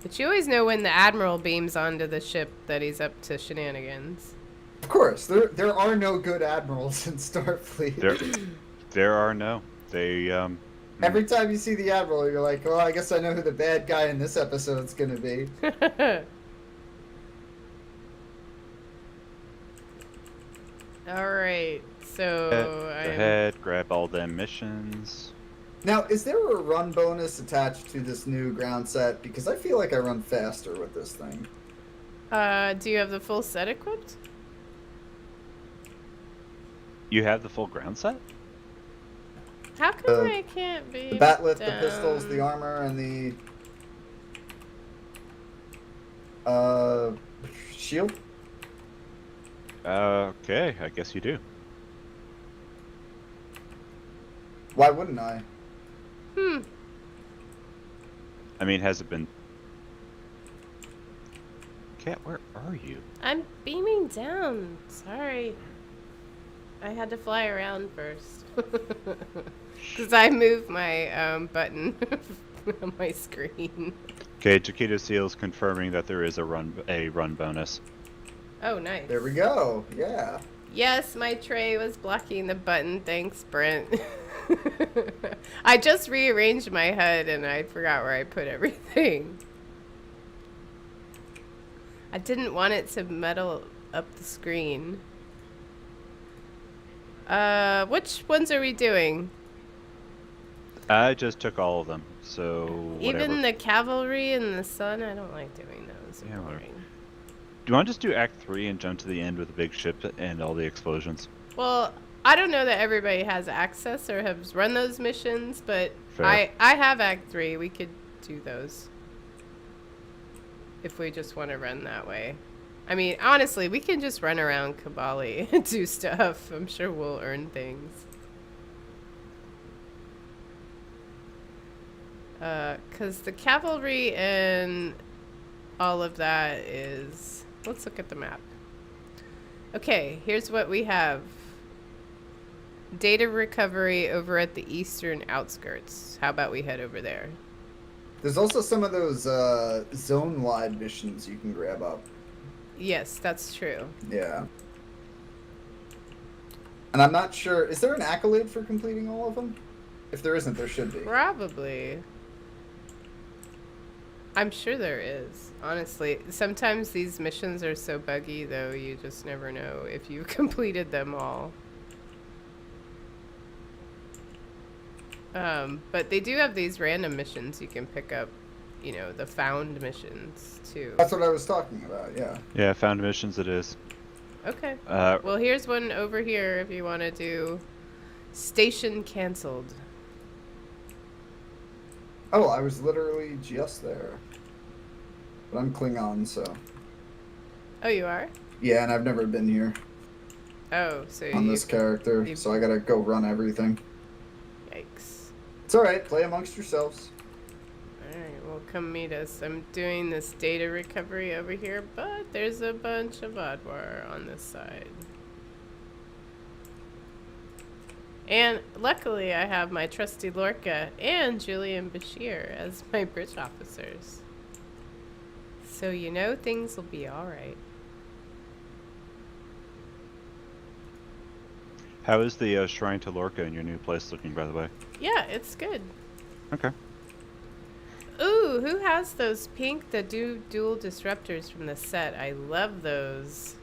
But you always know when the Admiral beams onto the ship that he's up to shenanigans. of course, there are no good admirals in Starfleet. There are no. They Every time you see the admiral, you're like, well, I guess I know who the bad guy in this episode's gonna be. All right, so go ahead, grab all them missions. Now, is there a run bonus attached to this new ground set? Because I feel like I run faster with this thing. do you have the full set equipped? You have the full ground set? How come I can't be The bat'leth, the pistols, the down? armor, and the shield. Okay, I guess you do. Why wouldn't I? I mean, has it been... Cat, where are you? I'm beaming down. Sorry. I had to fly around first. Because I moved my button on my screen. Okay, Chiquita Seals confirming that there is a run bonus. Oh, nice. There we go. Yeah. Yes, my tray was blocking the button. Thanks, Brent. I just rearranged my HUD and I forgot where I put everything. I didn't want it to metal up the screen. Which ones are we doing? I just took all of them, so whatever. Even the cavalry and the sun? I don't like doing those. Yeah, whatever. Boring. Do you want to just do Act 3 and jump to the end with the big ship and all the explosions? Well, I don't know that everybody has access or has run those missions, but Fair. I have Act 3. We could do those. If we just want to run that way. I mean, honestly, we can just run around Kabali and do stuff. I'm sure we'll earn things. Because the cavalry and all of that is... Let's look at the map. Okay, here's what we have. Data recovery over at the eastern outskirts. How about we head over there? There's also some of those zone-wide missions you can grab up. Yes, that's true. Yeah. And I'm not sure... Is there an accolade for completing all of them? If there isn't, there should be. Probably. I'm sure there is, honestly. Sometimes these missions are so buggy, though, you just never know if you've completed them all. But they do have these random missions you can pick up, you know, the found missions, too. That's what I was talking about, yeah. Yeah, found missions it is. Okay. Well, here's one over here if you want to do station canceled. Oh, I was literally just there. But I'm Klingon, so... Oh, you are? Yeah, and I've never been here Oh, so on this character, you- so I gotta go run everything. Yikes. It's alright, play amongst yourselves. Alright, well, come meet us. I'm doing this data recovery over here, but there's a bunch of Adwar on this side. And luckily, I have my trusty Lorca and Julian Bashir as my bridge officers. So you know things will be alright. How is the Shrine to Lorca in your new place looking, by the way? Yeah, it's good. Okay. Ooh, who has those pink, the dual disruptors from the set? I love those.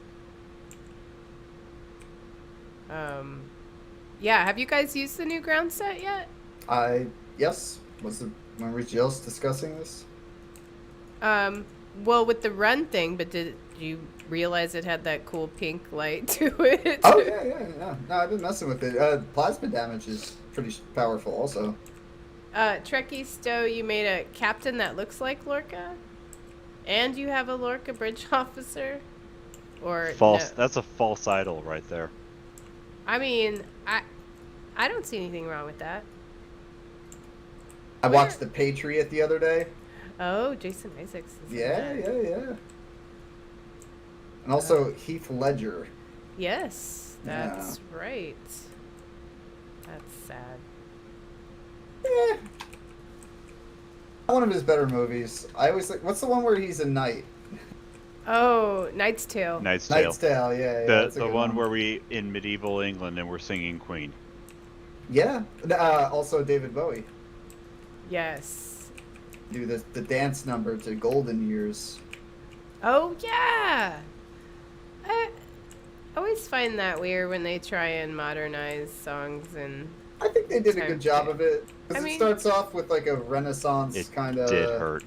Yeah, have you guys used the new ground set yet? Yes. When we just discussing this? Well, with the run thing, but did you realize it had that cool pink light to it? Oh, yeah. No, I've been messing with it. Plasma damage is pretty powerful also. Trekkie Stowe, you made a captain that looks like Lorca? And you have a Lorca bridge officer? Or False. no? That's a false idol right there. I mean, I don't see anything wrong with that. I watched The Patriot the other day. Oh, Jason Isaacs. Is in Yeah. that. And also Heath Ledger. Yes, that's right. That's sad. Eh. One of his better movies. I always like, what's the one where he's a knight? Oh, Knight's Tale. Knight's Tale. Knight's Tale, yeah. The one where we in medieval England and we're singing Queen. Yeah. Also David Bowie. Yes. Do the dance number to Golden Years. Oh, yeah. I always find that weird when they try and modernize songs and... I think they did a good job of it. Because it starts off with like a Renaissance kind of... It did hurt.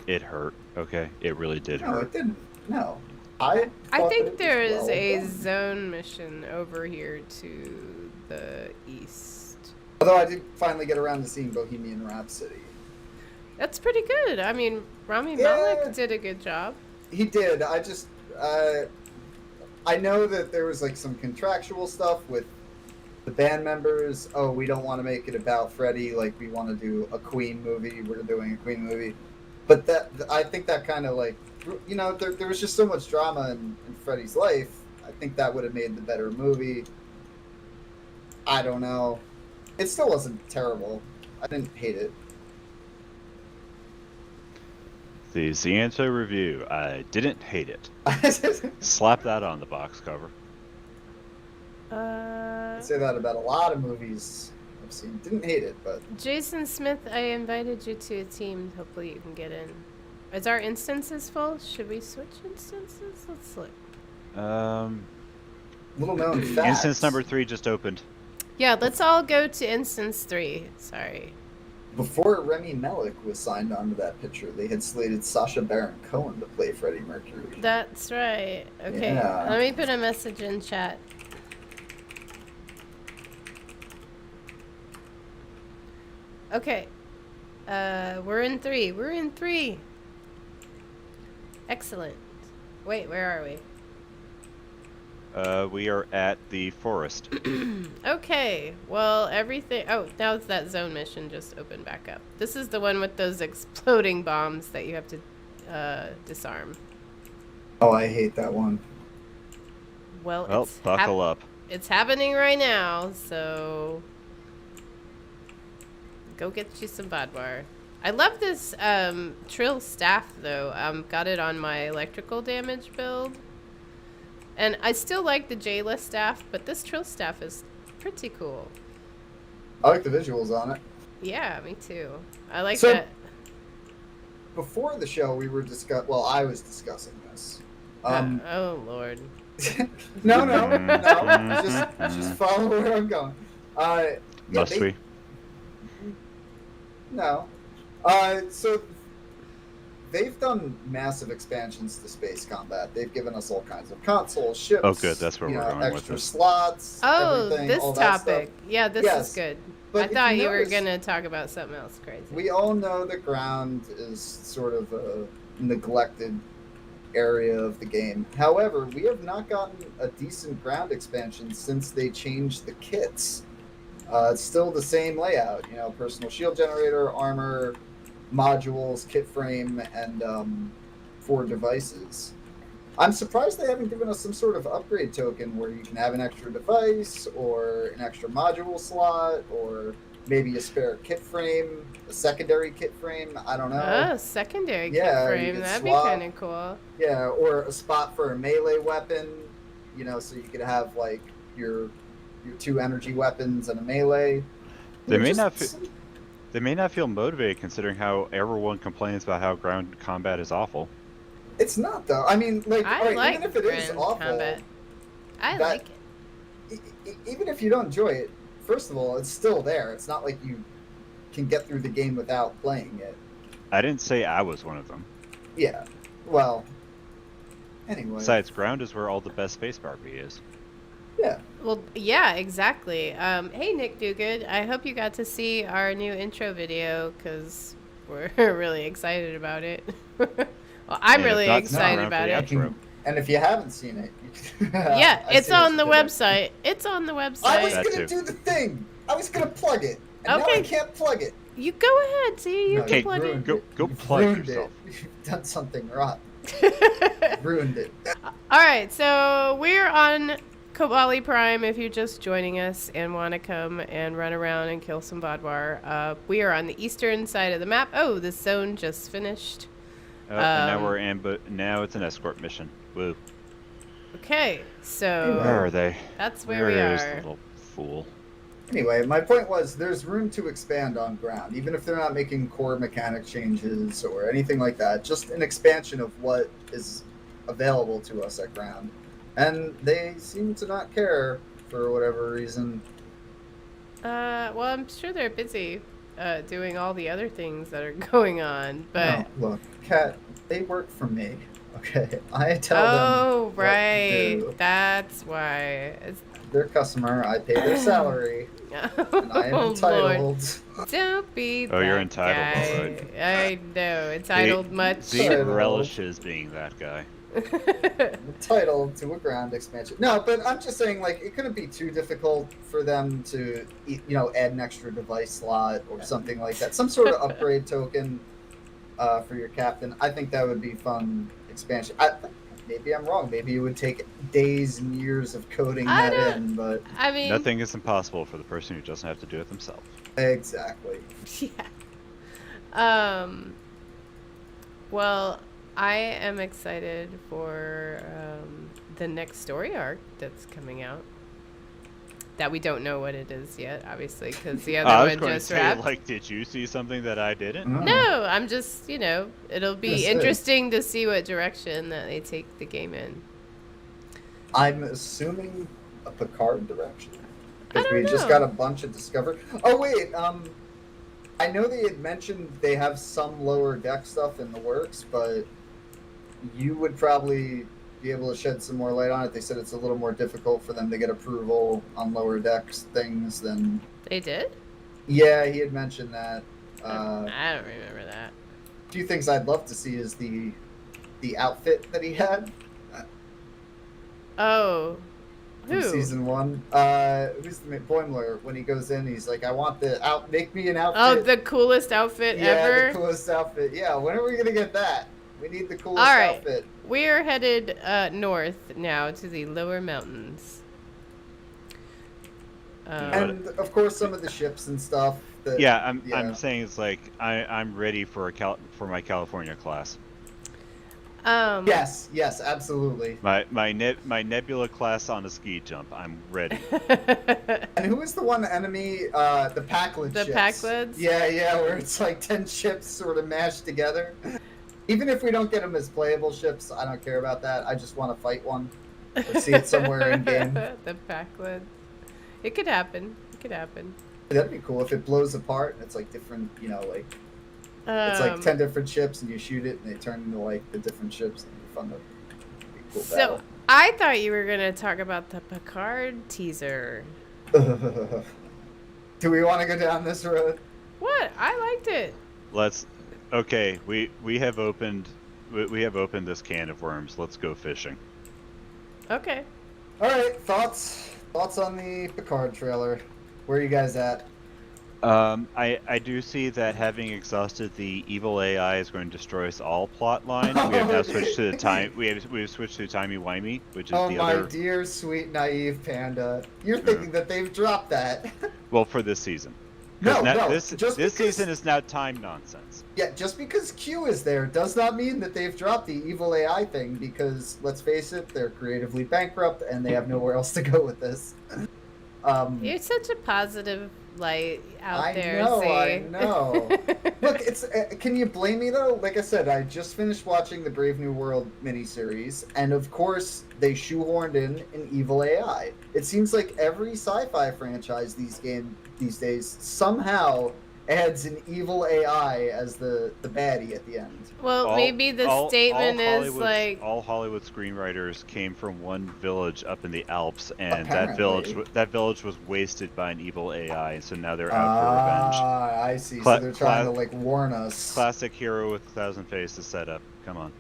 It hurt. Okay, it really did No, hurt. it didn't. No. I think there is a zone mission over here to the east. Although I did finally get around to seeing Bohemian Rhapsody. That's pretty good. I mean, Rami Yeah. Malek did a good job. He did. I know that there was like some contractual stuff with the band members. Oh, we don't want to make it about Freddie. Like, we want to do a Queen movie. We're doing a Queen movie. But I think that kind of like, you know, there was just so much drama in Freddie's life. I think that would have made the better movie. I don't know. It still wasn't terrible. I didn't hate it. The Zianto review. I didn't hate it. Slap that on the box cover. I say that about a lot of movies I've seen. Didn't hate it, but... Jason Smith, I invited you to a team. Hopefully you can get in. Is our instances full? Should we switch instances? Let's look. Little known fact. Instance number 3 just opened. Yeah, let's all go to instance 3. Sorry. Before Rami Malek was signed onto that picture, they had slated Sacha Baron Cohen to play Freddie Mercury. That's right. Okay, Yeah. let me put a message in chat. Okay. We're in 3. We're in 3. Excellent. Wait, where are we? We are at the forest. Okay, well, everything... Oh, now it's that zone mission just opened back up. This is the one with those exploding bombs that you have to disarm. Oh, I hate that one. Well, Well, buckle up. It's happening right now, so... Go get you some Bodwar. I love this Trill staff, though. Got it on my electrical damage build. And I still like the J-less staff, but this Trill staff is pretty cool. I like the visuals on it. Yeah, me too. I like So- that. Before the show, we were I was discussing this. Oh, Lord. No, just follow where I'm going. Must we? No. So they've done massive expansions to space combat. They've given us all kinds of consoles, ships. Oh, good. That's where we're going with extra this. slots. Oh, everything, this all that topic. stuff. Yeah, this Yes, is good. but I if thought you were notice, going to talk about something else crazy. We all know the ground is sort of a neglected area of the game. However, we have not gotten a decent ground expansion since they changed the kits. It's still the same layout, personal shield generator, armor, modules, kit frame, and 4 devices. I'm surprised they haven't given us some sort of upgrade token where you can have an extra device or an extra module slot or maybe a spare kit frame, a secondary kit frame. I don't know. Oh, secondary Yeah, kit you frame. could That'd swap. be kind of cool. Yeah, or a spot for a melee weapon, so you could have like your 2 energy weapons and a melee. They may not feel motivated considering how everyone complains about how ground combat is awful. It's not though. I mean, like, I all right, like even if it is ground awful, combat. I that- like it. Even if you don't enjoy it, first of all, it's still there. It's not like you can get through the game without playing it. I didn't say I was one of them. Yeah. Well. Anyway. Besides, ground is where all the best space barbie is. Yeah. Well, yeah, exactly. Hey, Nick Duguid. I hope you got to see our new intro video because we're really excited about it. Well, I'm And if really not, stick excited around for about the it. outro. And if you haven't seen it, you can, Yeah, I it's see on the what you did website. It's on the there. I was website. That gonna too. do the thing. I was gonna plug it, and now Okay. I can't plug it. You go ahead. See, you No, can Okay, plug ruined Go it. go You've plug ruined yourself. It. You've done something rotten. it. Ruined it. All right, so we're on Kobali Prime if you're just joining us and want to come and run around and kill some Bodwar. We are on the eastern side of the map. Oh, the zone just finished. And now we're now it's an escort mission. Woo. Okay, so Where are they? that's where we Where's the are. little fool? Anyway, my point was there's room to expand on ground, even if they're not making core mechanic changes or anything like that. Just an expansion of what is available to us at ground. And they seem to not care for whatever reason. Well, I'm sure they're busy doing all the other things that are going on, but No, look, Kat, they work for me. Okay, I tell them. oh, what to right, do. that's why. It's... Their customer, I pay their salary, and I am Oh, Lord. entitled. Don't be Oh, you're that entitled, guy. I know, entitled much. Z Entitled. relishes being that guy. Entitled to a ground expansion. No, but I'm just saying, like, it couldn't be too difficult for them to, add an extra device slot or something like that. Some sort of upgrade token for your captain. I think that would be fun expansion. Maybe I'm wrong. Maybe it would take days and years of coding I that don't- in, but I mean, Nothing is impossible for the person who doesn't have to do it themselves. exactly. yeah. Well, I am excited for the next story arc that's coming out. That we don't know what it is yet, obviously, because the other I was one going to just say, wrapped. like, did you see something that I didn't? Mm. No, I'm just, it'll be Yes, it is. interesting to see what direction that they take the game in. I'm assuming a Picard direction. I Because we don't just know. got a bunch of Discovery. Oh, wait. I know they had mentioned they have some lower deck stuff in the works, but you would probably be able to shed some more light on it. They said it's a little more difficult for them to get approval on lower decks things than. They did? Yeah, he had mentioned that. A I don't remember that. few things I'd love to see is the outfit that he had. Oh, from Who? season 1. Who's the Boimler? When he goes in, he's like, "I want make me an outfit." Oh, the coolest outfit ever. The coolest outfit. Yeah, when are we gonna get that? We need the coolest All right. outfit. We are headed north now to the lower mountains. And of course, some of the ships and stuff. I'm saying it's like I'm ready for my California class. Yes, absolutely. My Nebula class on a ski jump. I'm ready. And who is the one enemy? The Pakled ships. The Pakleds? Yeah, where it's like 10 ships sort of mashed together. Even if we don't get them as playable ships, I don't care about that. I just want to fight one or see it somewhere in game. The Pakled. It could happen. That'd be cool if it blows apart and it's like different, it's like 10 different ships and you shoot it and they turn into like the different ships and it'd be fun to be cool battle. I thought you were going to talk about the Picard teaser. Do we want to go down this road? What? I liked it. Okay, we have opened this can of worms. Let's go fishing. Okay. All right, thoughts on the Picard trailer. Where are you guys at? I do see that having exhausted the evil AI is going to destroy us all plot line. We have now switched to the time. We've switched to timey-wimey, which is the other. Oh my dear, sweet, naive panda! You're thinking that they've dropped that. Well, for this season. No. This season is now time nonsense. Yeah, just because Q is there does not mean that they've dropped the evil AI thing. Because let's face it, they're creatively bankrupt and they have nowhere else to go with this. You're such a positive light out there. I know. Look, it's. Can you blame me though? Like I said, I just finished watching the Brave New World miniseries, and of course they shoehorned in an evil AI. It seems like every sci-fi franchise these days somehow adds an evil AI as the baddie at the end. Well, maybe the statement is like all Hollywood screenwriters came from one village up in the Alps, and Apparently. that village was wasted by an evil AI, so now they're out for revenge. Ah, I see. So they're trying to like warn us. Classic hero with 1,000 faces setup. Come on.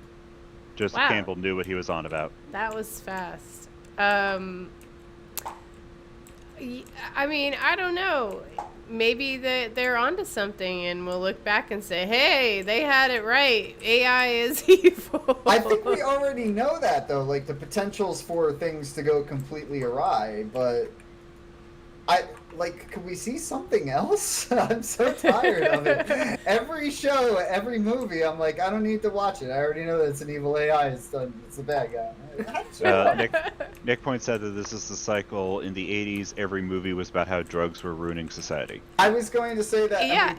Joseph Wow. Campbell knew what he was on about. that was fast. I mean, I don't know. Maybe they're onto something, and we'll look back and say, "Hey, they had it right. AI is evil." I think we already know that, though, like the potentials for things to go completely awry. But could we see something else? I'm so tired of it. Every show, every movie, I'm like, I don't need to watch it. I already know that it's an evil AI. It's a bad guy. Nick points out that this is the cycle. In the 80s, every movie was about how drugs were ruining society. I was going to say that. Yeah.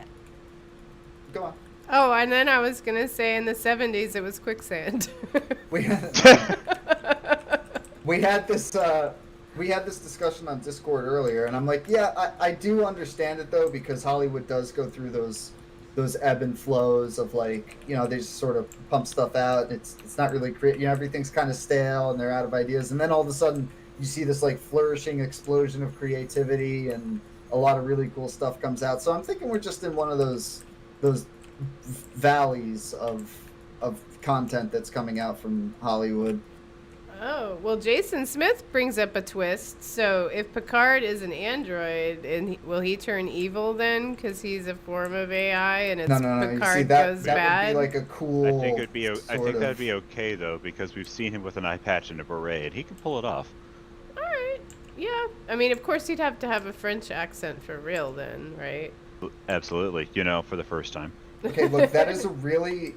Go on. Oh, and then I was gonna say in the 70s it was quicksand. We had this discussion on Discord earlier, and I'm like, yeah, I do understand it though, because Hollywood does go through those ebb and flows of like, they just sort of pump stuff out. It's not really everything's kind of stale and they're out of ideas, and then all of a sudden you see this like flourishing explosion of creativity and a lot of really cool stuff comes out. So I'm thinking we're just in one of those valleys of content that's coming out from Hollywood. Oh, well, Jason Smith brings up a twist. So if Picard is an android, will he turn evil then? Because he's a form of AI, and it's No. Picard See, goes that bad? would be like a cool. I think that'd be okay though, because we've seen him with an eye patch and a beret, and he can pull it off. All right. Yeah. I mean, of course, he'd have to have a French accent for real then, right? Absolutely. For the first time. Okay, look, that is a really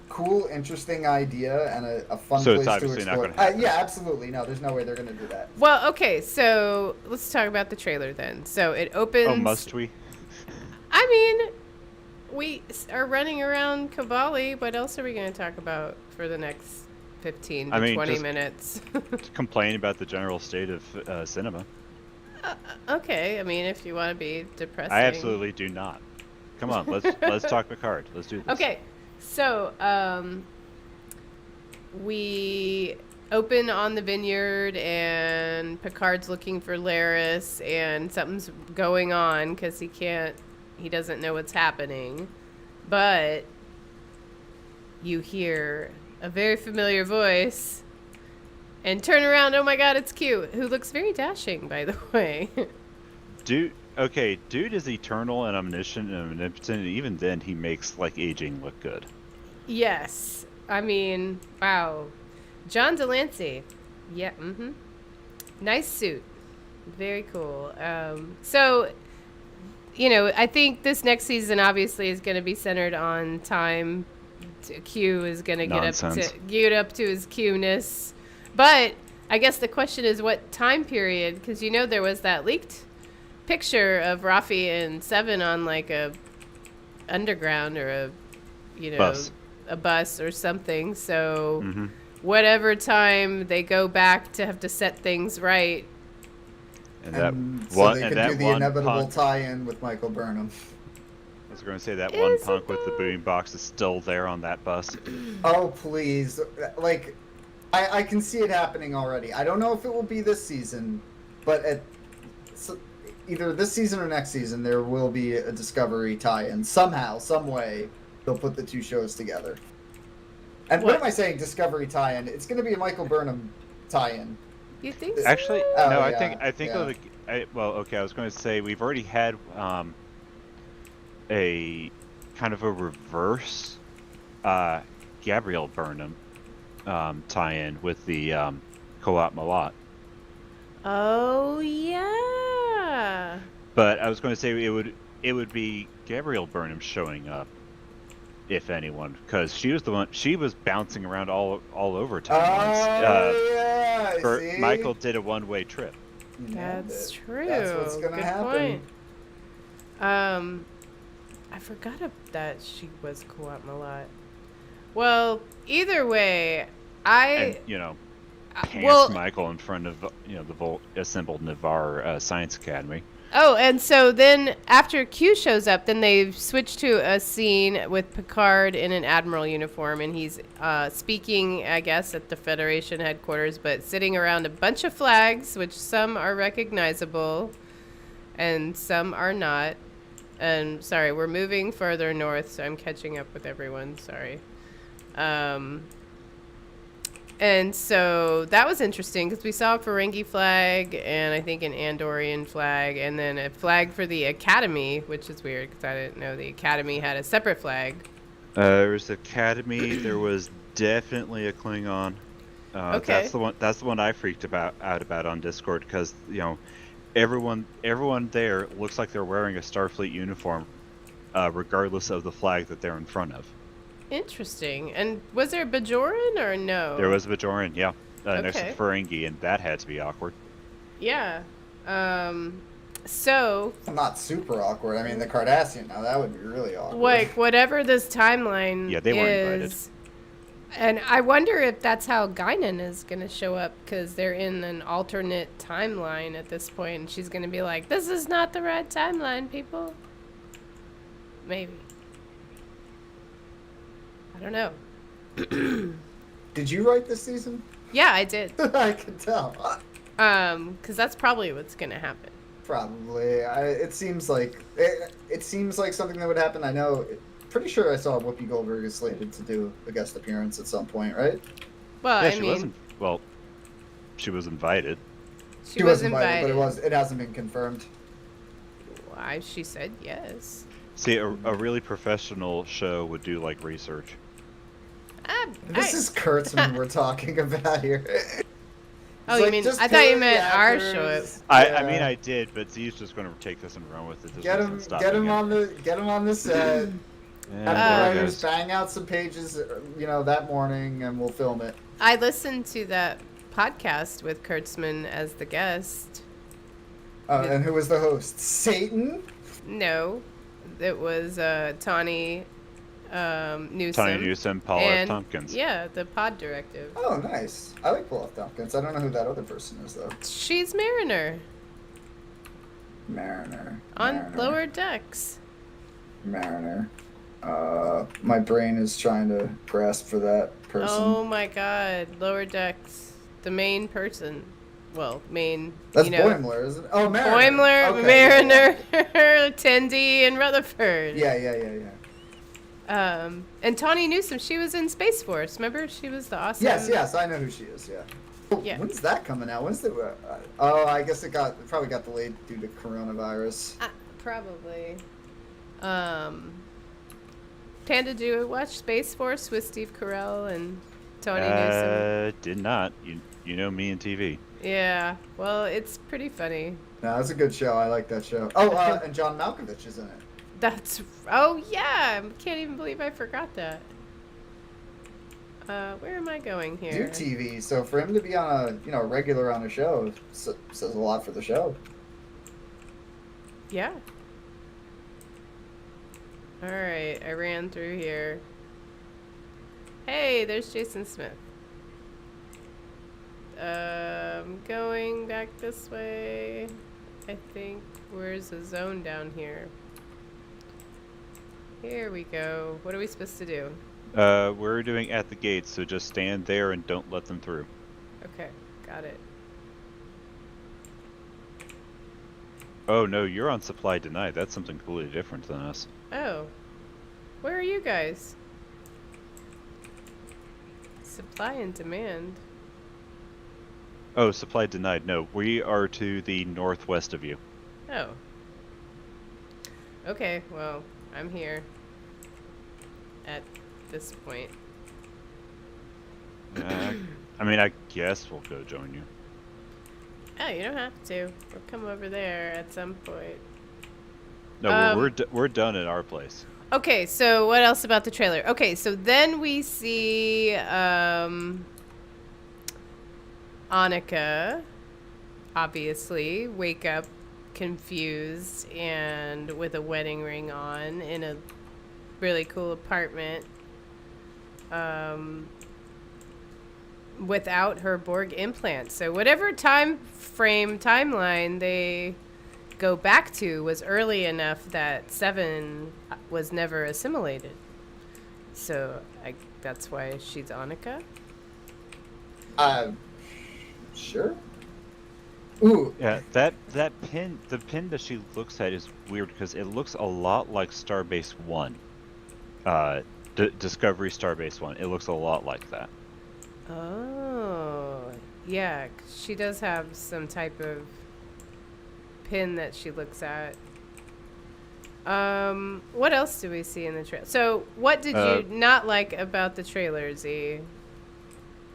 cool, interesting idea and a fun So place it's obviously to not explore. gonna happen. Yeah, absolutely. No, there's no way they're going to do that. Well, okay. So let's talk about the trailer then. So it opens. Oh, must we? I mean, we are running around Cavalli. What else are we going to talk about for the next 15 to 20 minutes? Complain about the general state of cinema. Okay, I mean, if you want to be depressing. I absolutely do not. Come on, let's talk Picard. Let's do this. Okay, so we open on the vineyard, and Picard's looking for Laris, and something's going on because he doesn't know what's happening, but you hear a very familiar voice. And turn around, oh my god, it's Q, who looks very dashing, by the way. Dude is eternal and omniscient and omnipotent, and even then he makes like aging look good. Yes. I mean, wow. John Delancey. Yeah, Nice suit. Very cool. So, I think this next season obviously is going to be centered on time. Q is going to get up to his Q-ness. But I guess the question is what time period, because there was that leaked picture of Rafi and Seven on like a underground or a bus or something. So whatever time they go back to have to set things right. And so they could do the inevitable tie-in with Michael Burnham. I was going to say that one punk with the boom box is still there on that bus. Oh, please. Like, I can see it happening already. I don't know if it will be this season, but either this season or next season, there will be a Discovery tie-in. Somehow, some way, they'll put the two shows together. And what am I saying, Discovery tie-in? It's going to be a Michael Burnham tie-in. You think so? Actually, Oh, no, yeah, I think I was going to say we've already had a kind of a reverse Gabrielle Burnham tie-in with the Co-op Malat. Oh yeah. But I was going to say it would be Gabrielle Burnham showing up, if anyone, because she was bouncing around all over timelines. Oh yeah. See? Michael did a one-way trip. That's true. That's what's gonna happen. Point. I forgot that she was Co-op Malat. Well, either way, Michael in front of the assembled Navarre Science Academy. Oh, and so then after Q shows up, then they switch to a scene with Picard in an Admiral uniform, and he's speaking, I guess, at the Federation headquarters, but sitting around a bunch of flags, which some are recognizable and some are not. And sorry, we're moving further north, so I'm catching up with everyone. Sorry. And so that was interesting because we saw a Ferengi flag and I think an Andorian flag and then a flag for the Academy, which is weird because I didn't know the Academy had a separate flag. There was the Academy. There was definitely a Klingon. Okay. That's the one I freaked out about on Discord because everyone there looks like they're wearing a Starfleet uniform, regardless of the flag that they're in front of. Interesting. And was there a Bajoran or no? There was a Bajoran, yeah. Next to Okay. Ferengi, and that had to be awkward. Yeah. So Not super awkward. I mean, the Cardassian, now that would be really awkward. like whatever this timeline Yeah, they weren't is, and I wonder if that's how Guinan is going to show up because they're in an alternate timeline at this point, and she's going to be like, "This is not the right timeline, people." Maybe. I don't know. Did you write this season? Yeah, I did. I could tell. Because that's probably what's going to happen. Probably. It seems like something that would happen. I know. Pretty sure I saw Whoopi Goldberg is slated to do a guest appearance at some point, right? Well, Yeah, I mean, she was invited. she was invited. but it hasn't been confirmed. Why? She said yes. See, a really professional show would do like research. This is Kurtzman we're talking about here. Oh, It's you like, mean? just I thought you kill the meant our show. actors. I mean, I did, but Z's just going to take this and run with it. This Get doesn't him stop on the set. Yeah, Have there the it writers goes. bang out some pages, that morning, and we'll film it. I listened to that podcast with Kurtzman as the guest. And who was the host? Satan? No, it was Tawny Newsome. Tony Newsom, Paul F. and Tompkins. yeah, the pod directive. Oh, nice. I like Paul F. Tompkins. I don't know who that other person is, though. She's Mariner Mariner. on Lower Decks. Mariner. My brain is trying to grasp for that person. Oh my God, Lower Decks, the main person. Well, main. That's Boimler, isn't it? Oh, Mariner. Boimler, Okay, Mariner, Tendi, and Rutherford. Yeah. And Tawny Newsome, she was in Space Force. Remember, she was the awesome. Yes, I know who she is. Yeah. Yeah. When's that coming out? When's the? Oh, I guess it probably got delayed due to coronavirus. Probably. Panda, do you watch Space Force with Steve Carell and Tony Newsom? Did not. You know me and TV. Yeah. Well, it's pretty funny. No, that's a good show. I like that show. Oh, and John Malkovich is in it. That's. Oh yeah. I can't even believe I forgot that. Where am I going here? Do TV, so for him to be on a regular on a show says a lot for the show. Yeah. All right, I ran through here. Hey, there's Jason Smith. Going back this way. I think, where's the zone down here? Here we go. What are we supposed to do? We're doing at the gates, so just stand there and don't let them through. Okay, got it. Oh no, you're on supply denied. That's something completely different than us. Oh. Where are you guys? Supply and demand. Oh, supply denied. No, we are to the northwest of you. Oh. Okay, well, I'm here. At this point. I mean, I guess we'll go join you. Oh, you don't have to. We'll come over there at some point. No, we're done at our place. Okay, so what else about the trailer? Okay, so then we see Annika, obviously, wake up confused and with a wedding ring on in a really cool apartment without her Borg implant. So whatever timeline they go back to was early enough that Seven was never assimilated. So that's why she's Annika. Sure. Ooh. Yeah, that pin, the pin that she looks at is weird because it looks a lot like Starbase 1. Discovery Starbase 1. It looks a lot like that. Oh, yeah. She does have some type of pin that she looks at. What else do we see in the trailer? So, what did you not like about the trailer, Z?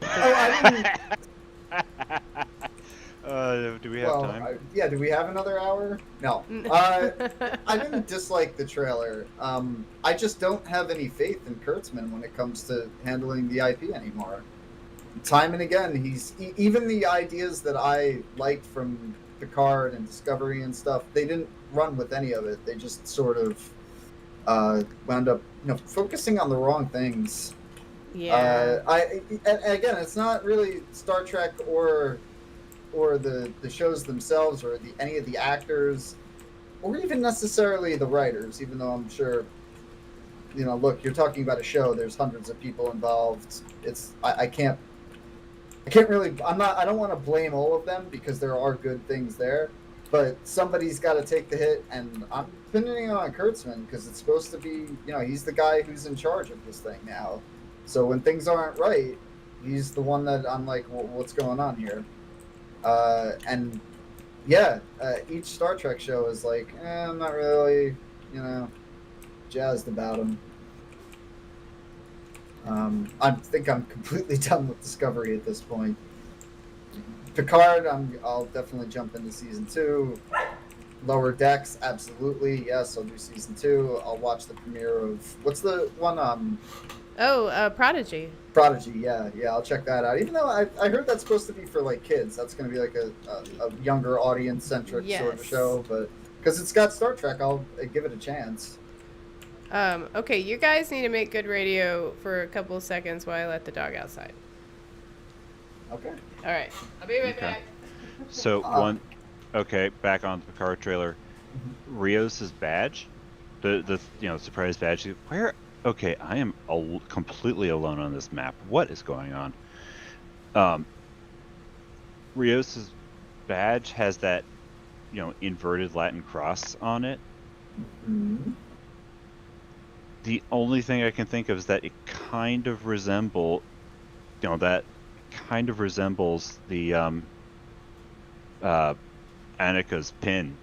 Oh, I didn't. Do we have time? Yeah, do we have another hour? No. I didn't dislike the trailer. I just don't have any faith in Kurtzman when it comes to handling the IP anymore. Time and again, even the ideas that I liked from Picard and Discovery and stuff, they didn't run with any of it. They just sort of wound up, focusing on the wrong things. Yeah. Again, it's not really Star Trek or the shows themselves or any of the actors or even necessarily the writers, even though I'm sure, look, you're talking about a show, there's hundreds of people involved. I don't want to blame all of them because there are good things there, but somebody's got to take the hit, and I'm pinning it on Kurtzman because it's supposed to be, he's the guy who's in charge of this thing now. So when things aren't right, he's the one that I'm like, well, what's going on here? And yeah, each Star Trek show is like, I'm not really, jazzed about him. I think I'm completely done with Discovery at this point. Picard, I'll definitely jump into season 2. Lower Decks, absolutely, yes, I'll do season 2. I'll watch the premiere of what's the one? Prodigy. Prodigy, yeah, I'll check that out. Even though I heard that's supposed to be for like kids, that's going to be like a younger audience centric sort of show, but because it's got Star Trek, I'll give it a chance. Okay, you guys need to make good radio for a couple of seconds while I let the dog outside. Okay. All right. I'll be right back. So back on the Picard trailer. Mm-hmm. Rios' badge, the surprise badge. Where? Okay, I am completely alone on this map. What is going on? Rios' badge has that, inverted Latin cross on it. Mm-hmm. The only thing I can think of is that it kind of resemble, that kind of resembles the Annika's pin,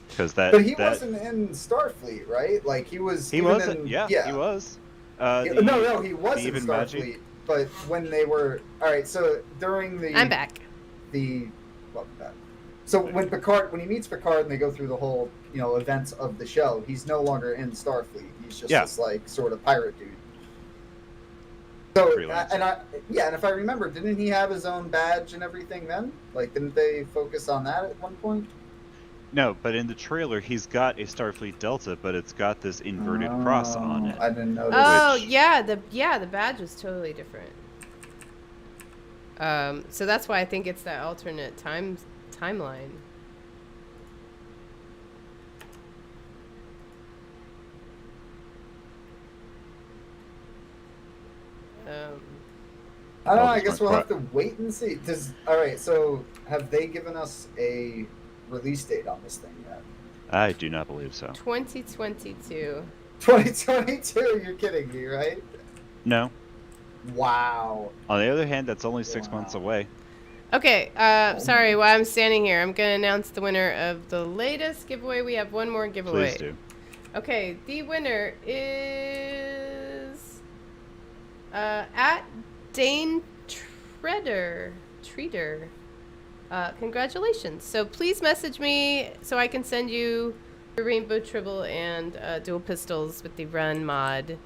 because But he wasn't in Starfleet, right? Like he was. he even wasn't. in, Yeah, he was. no, he was in even Starfleet. Magi? But when they were all right, so during the I'm back. Welcome back. So when he meets Picard and they go through the whole events of the show, he's no longer in Starfleet. He's just this like sort of pirate dude. So and if I remember, didn't he have his own badge and everything then? Like, didn't they focus on that at one point? No, but in the trailer, he's got a Starfleet Delta, but it's got this inverted cross on it. I didn't notice. Oh, yeah, the badge was totally different. So that's why I think it's that alternate timeline. I don't know. I guess we'll have to wait and see. All right. So, have they given us a release date on this thing yet? I do not believe so. 2022. 2022? You're kidding me, right? No. Wow. On the other hand, that's only 6 months away. Okay. Sorry. While I'm standing here, I'm gonna announce the winner of the latest giveaway. We have one more giveaway. Please do. Okay. The winner is at Dane Treader. Congratulations. So please message me so I can send you the Rainbow Tribble and dual pistols with the Run mod,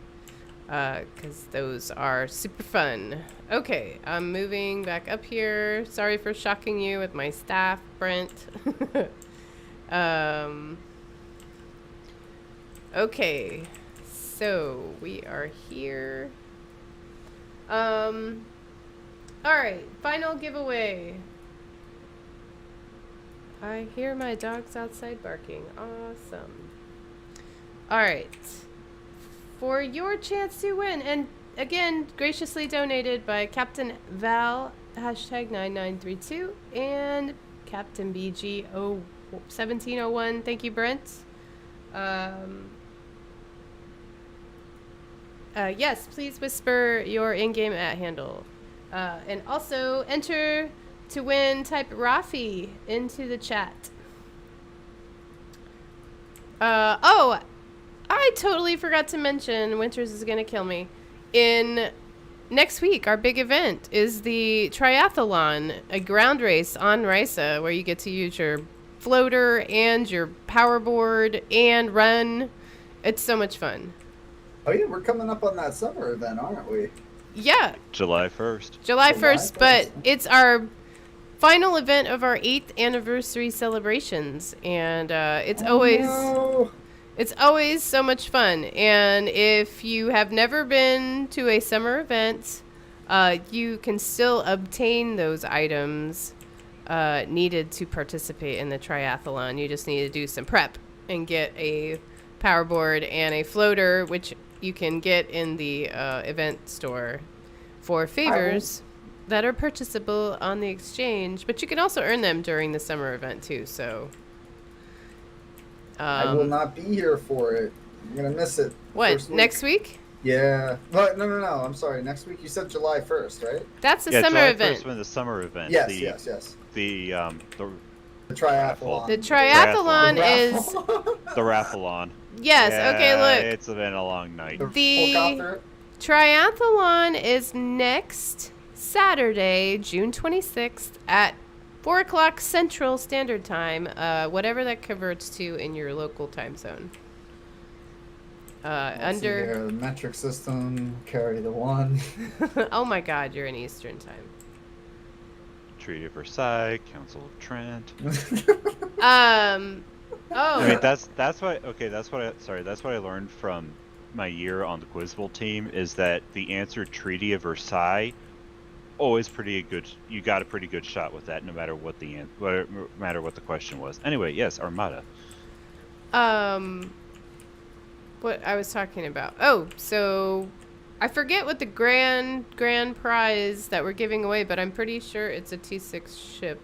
because those are super fun. Okay, I'm moving back up here. Sorry for shocking you with my staff, Brent. Okay, so we are here. All right, final giveaway. I hear my dogs outside barking. Awesome. All right. For your chance to win, and again, graciously donated by Captain Val, #9932, and Captain BG 1701. Thank you, Brent. Yes, please whisper your in-game @handle. And also enter to win, type Rafi into the chat. Oh, I totally forgot to mention, Winters is going to kill me. Next week, our big event is the triathlon, a ground race on Risa, where you get to use your floater and your power board and run. It's so much fun. Oh yeah, we're coming up on that summer event, aren't we? Yeah. July 1st. July 1st, but it's our final event of our 8th anniversary celebrations, and it's always so much fun. And if you have never been to a summer event, you can still obtain those items needed to participate in the triathlon. You just need to do some prep and get a power board and a floater, which you can get in the event store for favors that are purchasable on the exchange, but you can also earn them during the summer event too. So I will not be here for it. I'm gonna miss it. What, next week? Yeah. But no. I'm sorry. Next week you said July 1st, right? That's the summer July event. 1st when the summer event. Yes. The triathlon. The triathlon is the raffleon. Yes. Yeah, okay. Look. It's been a long night. The triathlon is next Saturday, June 26th at 4 o'clock Central Standard Time, whatever that converts to in your local time zone. Under metric system, carry the one. Oh my God, you're in Eastern Time. Treaty of Versailles, Council of Trent. Oh. I mean, that's what I learned from my year on the Quizbowl team, is that the answer Treaty of Versailles always pretty good. You got a pretty good shot with that, no matter what the question was. Anyway, yes, Armada. What I was talking about. Oh, so I forget what the grand prize that we're giving away, but I'm pretty sure it's a T6 ship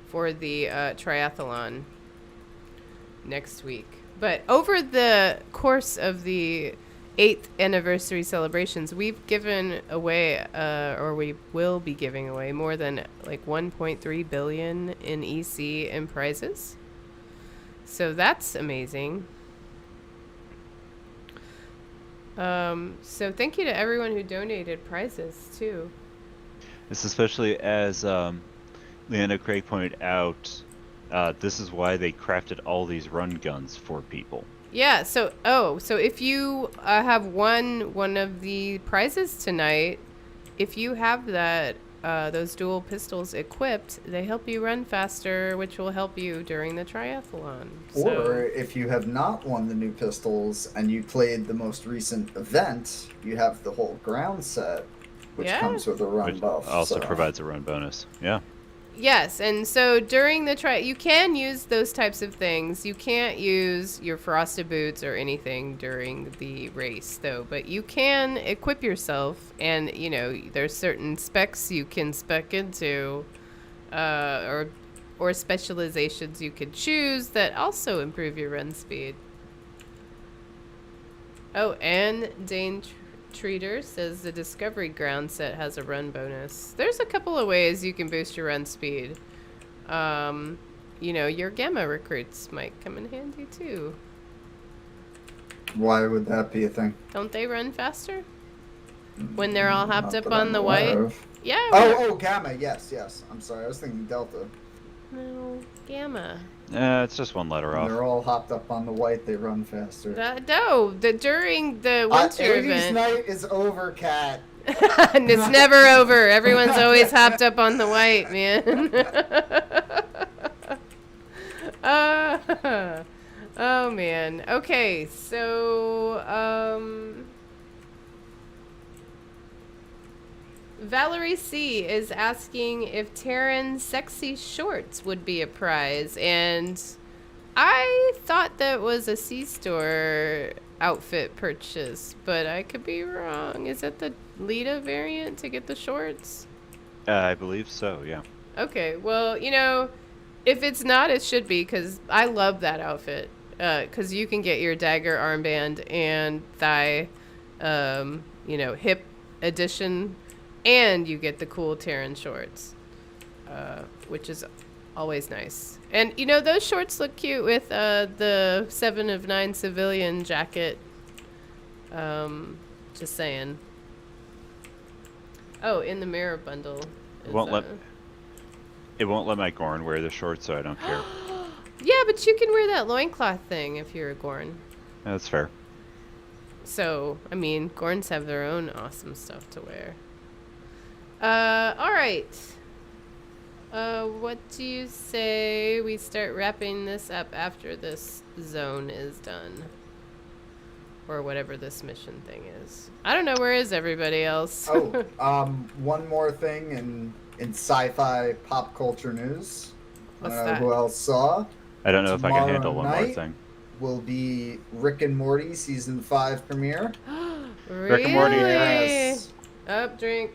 for the triathlon next week. But over the course of the 8th anniversary celebrations, we've given away, or we will be giving away more than like 1.3 billion in EC and prizes. So that's amazing. So thank you to everyone who donated prizes too. It's especially as Leanna Craig pointed out, this is why they crafted all these run guns for people. Yeah, so if you have won one of the prizes tonight, if you have that those dual pistols equipped, they help you run faster, which will help you during the triathlon. Or if you have not won the new pistols and you played the most recent event, you have the whole ground set, which comes with a run Which buff. also provides a run bonus. Yeah. Yes, and so during the you can use those types of things. You can't use your frosted boots or anything during the race, though. But you can equip yourself, and you know there's certain specs you can spec into, or specializations you could choose that also improve your run speed. Oh, and Dane Treater says the Discovery Ground set has a run bonus. There's a couple of ways you can boost your run speed. You know, your Gamma recruits might come in handy too. Why would that be a thing? Don't they run faster? When they're all hopped up on the white? Yeah. Oh, Gamma, yes. I'm sorry, I was thinking Delta. No, Gamma. It's just one letter off. They're all hopped up on the white, they run faster. During the winter 80s event. night is over, Cat. And it's never over. Everyone's always hopped up on the white, man. Oh, man. Okay, so, Valerie C. is asking if Terran's sexy shorts would be a prize, and I thought that was a C-store outfit purchase, but I could be wrong. Is it the Lita variant to get the shorts? I believe so, yeah. Okay, well, you know, if it's not, it should be, because I love that outfit, because you can get your dagger armband and thigh, you know, hip edition, and you get the cool Terran shorts, which is always nice. And, you know, those shorts look cute with the 7 of 9 civilian jacket. Just saying. Oh, in the mirror bundle. It won't let my Gorn wear the shorts, so I don't care. Yeah, but you can wear that loincloth thing if you're a Gorn. That's fair. So, I mean, Gorns have their own awesome stuff to wear. All right. What do you say we start wrapping this up after this zone is done? Or whatever this mission thing is. I don't know, where is everybody else? One more thing in sci-fi pop culture news. What's I don't know that? who else saw. I don't know if I can handle one more Tomorrow thing. Will be Rick and Morty season 5 premiere. Really? Rick and Morty. Yes. Up, drink.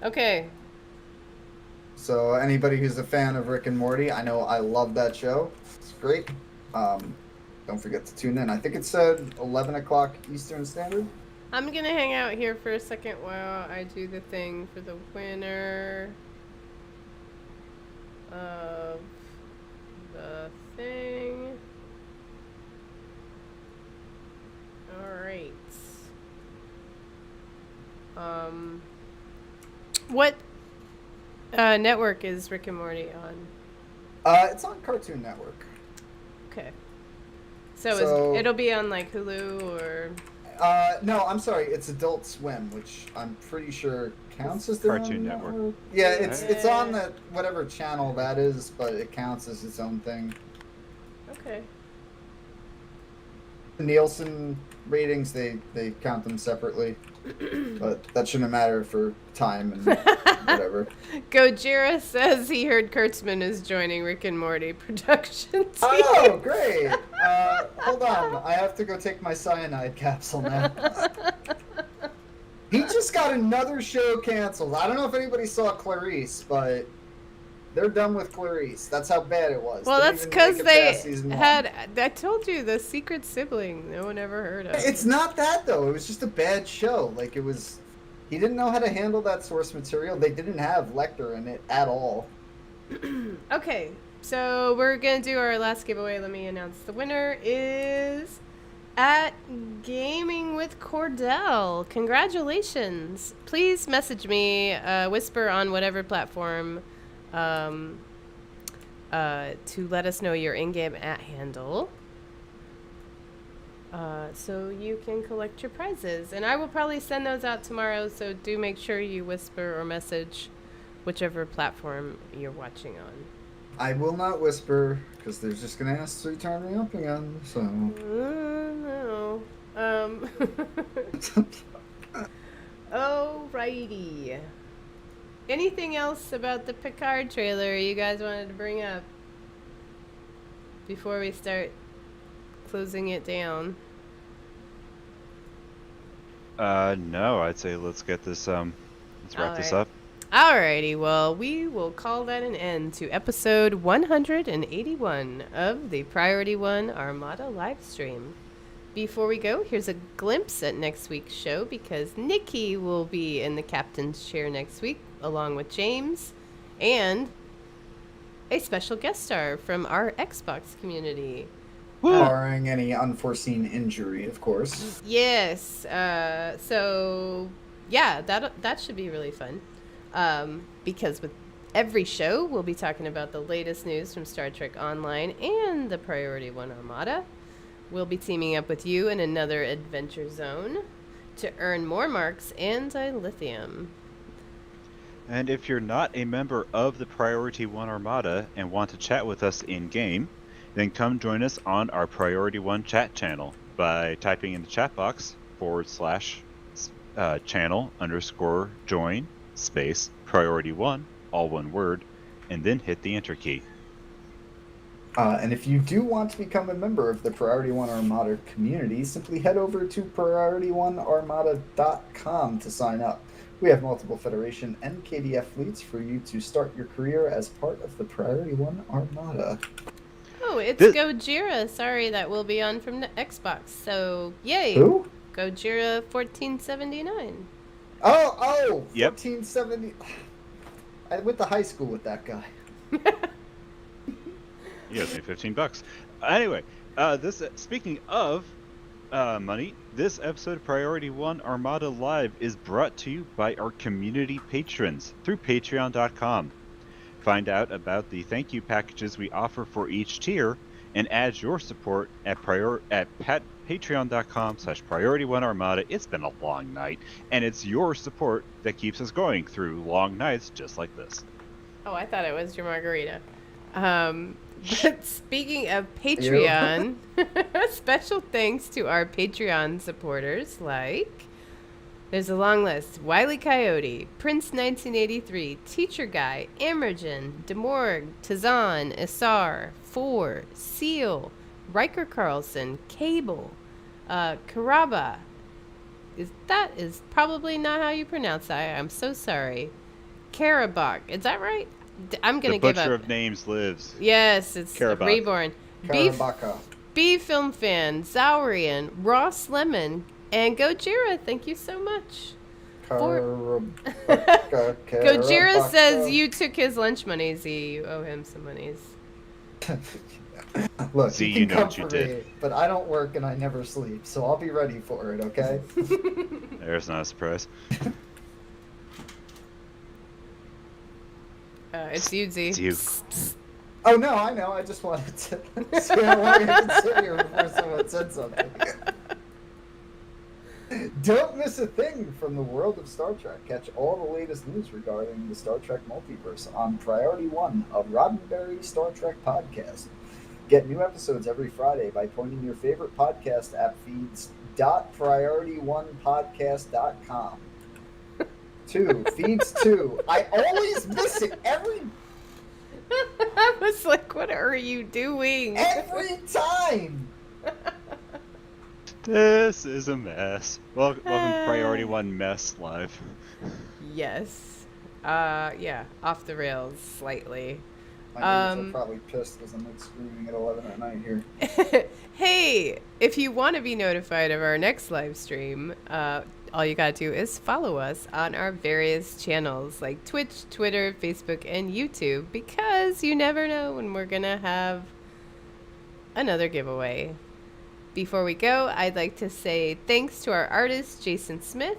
Okay. So anybody who's a fan of Rick and Morty, I know I love that show. It's great. Don't forget to tune in. I think it said 11 o'clock Eastern Standard. I'm gonna hang out here for a second while I do the thing for the winner of the thing. Alright. What network is Rick and Morty on? It's on Cartoon Network. Okay. So it'll be on like Hulu or... No, I'm sorry. It's Adult Swim, which I'm pretty sure counts as their Cartoon own Network. Yeah, it's on the whatever channel that is, but it counts as its own thing. Okay. Nielsen ratings, they count them separately, but that shouldn't matter for time and whatever. Gojira says he heard Kurtzman is joining Rick and Morty production team. Oh, great! Hold on, I have to go take my cyanide capsule now. He just got another show canceled. I don't know if anybody saw Clarice, but They're done with Clarice. That's how bad it was. Well, Didn't that's even because make it they past season one. had. I told you the secret sibling. No one ever heard of. It's not that though. It was just a bad show. Like it was. He didn't know how to handle that source material. They didn't have Lecter in it at all. Okay, so we're gonna do our last giveaway. Let me announce the winner is at Gaming with Cordell. Congratulations! Please message me, whisper on whatever platform, to let us know your in-game @handle. So you can collect your prizes, and I will probably send those out tomorrow. So do make sure you whisper or message whichever platform you're watching on. I will not whisper because they're just gonna ask to turn me up again. So. No. Alrighty. Anything else about the Picard trailer you guys wanted to bring up before we start closing it down? No, I'd say let's get this, let's wrap this up. Alrighty, well, we will call that an end to episode 181 of the Priority One Armada live stream. Before we go, here's a glimpse at next week's show because Nikki will be in the captain's chair next week, along with James and a special guest star from our Xbox community. Barring any unforeseen injury, of course. Yes. So, yeah, that should be really fun. Because with every show, we'll be talking about the latest news from Star Trek Online and the Priority One Armada. We'll be teaming up with you in another adventure zone to earn more marks and dilithium. And if you're not a member of the Priority One Armada and want to chat with us in-game, then come join us on our Priority One chat channel by typing in the chat box /channel_join space Priority One, all one word, and then hit the enter key. And if you do want to become a member of the Priority One Armada community, simply head over to PriorityOneArmada.com to sign up. We have multiple Federation and KDF fleets for you to start your career as part of the Priority One Armada. Oh, it's Gojira. Sorry, that will be on from the Xbox. So, yay. Who? Gojira 1479. Oh, yep. 1470. I went to high school with that guy. You owes me $15. Anyway, speaking of money, this episode of Priority One Armada Live is brought to you by our community patrons through Patreon.com. Find out about the thank you packages we offer for each tier and add your support at patreon.com/PriorityOneArmada. It's been a long night, and it's your support that keeps us going through long nights just like this. Oh, I thought it was your margarita. But speaking of Patreon, special thanks to our Patreon supporters like... There's a long list. Wile E. Coyote, Prince 1983, Teacher Guy, Emergen, Demorg, Tazan, Isar, Four, Seal, Riker Carlson, Cable, Karaba. That is probably not how you pronounce that. I'm so sorry. Karabak. Is that right? I'm going to give up. The Butcher of Names lives. Yes, it's Karabak. Reborn. Karabaka. B Film Fan, Zaurian, Ross Lemon, and Gojira. Thank you so much. Gojira says you took his lunch monies. You owe him some monies. Look, See, you can you know come what you for did. me, but I don't work and I never sleep, so I'll be ready for it, okay? There's not a surprise. It's you, Z. It's you. Oh, no, I know. I just wanted to see how long I could sit here before someone said something. Don't miss a thing from the world of Star Trek. Catch all the latest news regarding the Star Trek multiverse on Priority One, a Roddenberry Star Trek podcast. Get new episodes every Friday by pointing your favorite podcast app feeds .PriorityOnePodcast.com. Feeds 2. I always miss it every I was like, what are you doing? Every time! This is a mess. Welcome to Priority One Mess Live. Yes. Yeah, off the rails slightly. My neighbors are probably pissed because I'm like screaming at 11 at night here. Hey, if you want to be notified of our next live stream, all you gotta do is follow us on our various channels like Twitch, Twitter, Facebook, and YouTube, because you never know when we're gonna have another giveaway. Before we go, I'd like to say thanks to our artist, Jason Smith,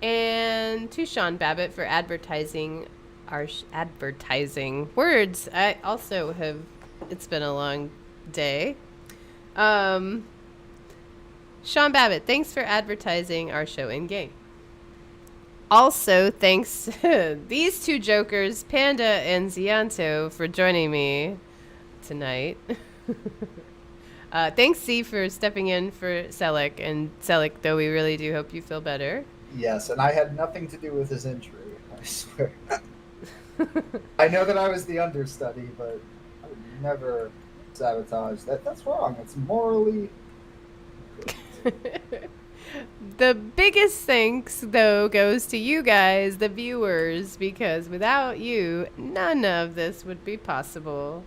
and to Sean Babbitt for advertising our advertising words. I also have, it's been a long day. Sean Babbitt, thanks for advertising our show in game. Also, thanks to these two jokers, Panda and Zianto, for joining me tonight. Thanks, Z, for stepping in for Selleck. And Selleck, though, we really do hope you feel better. Yes, and I had nothing to do with his injury, I swear. I know that I was the understudy, but I would never sabotage that. That's wrong. It's morally. The biggest thanks, though, goes to you guys, the viewers, because without you, none of this would be possible.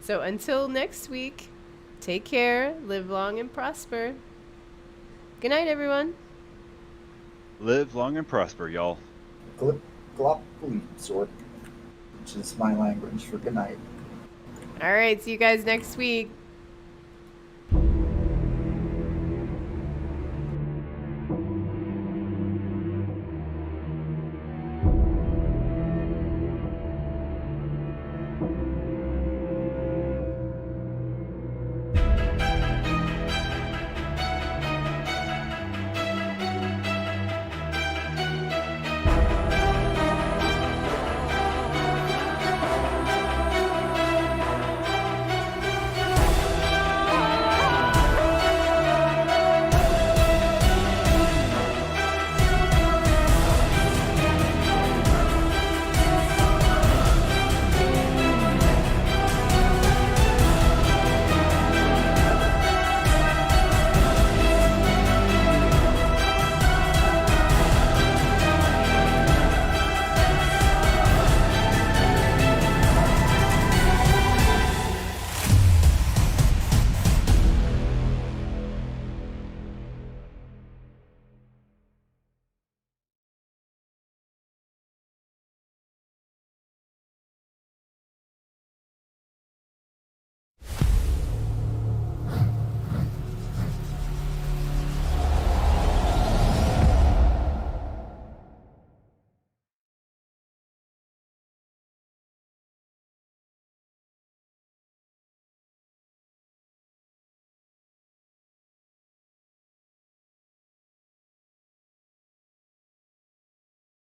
So until next week, take care, live long and prosper. Good night, everyone. Live long and prosper, y'all. Glip, glop, bleep, sort. Which is my language for good night. All right, see you guys next week.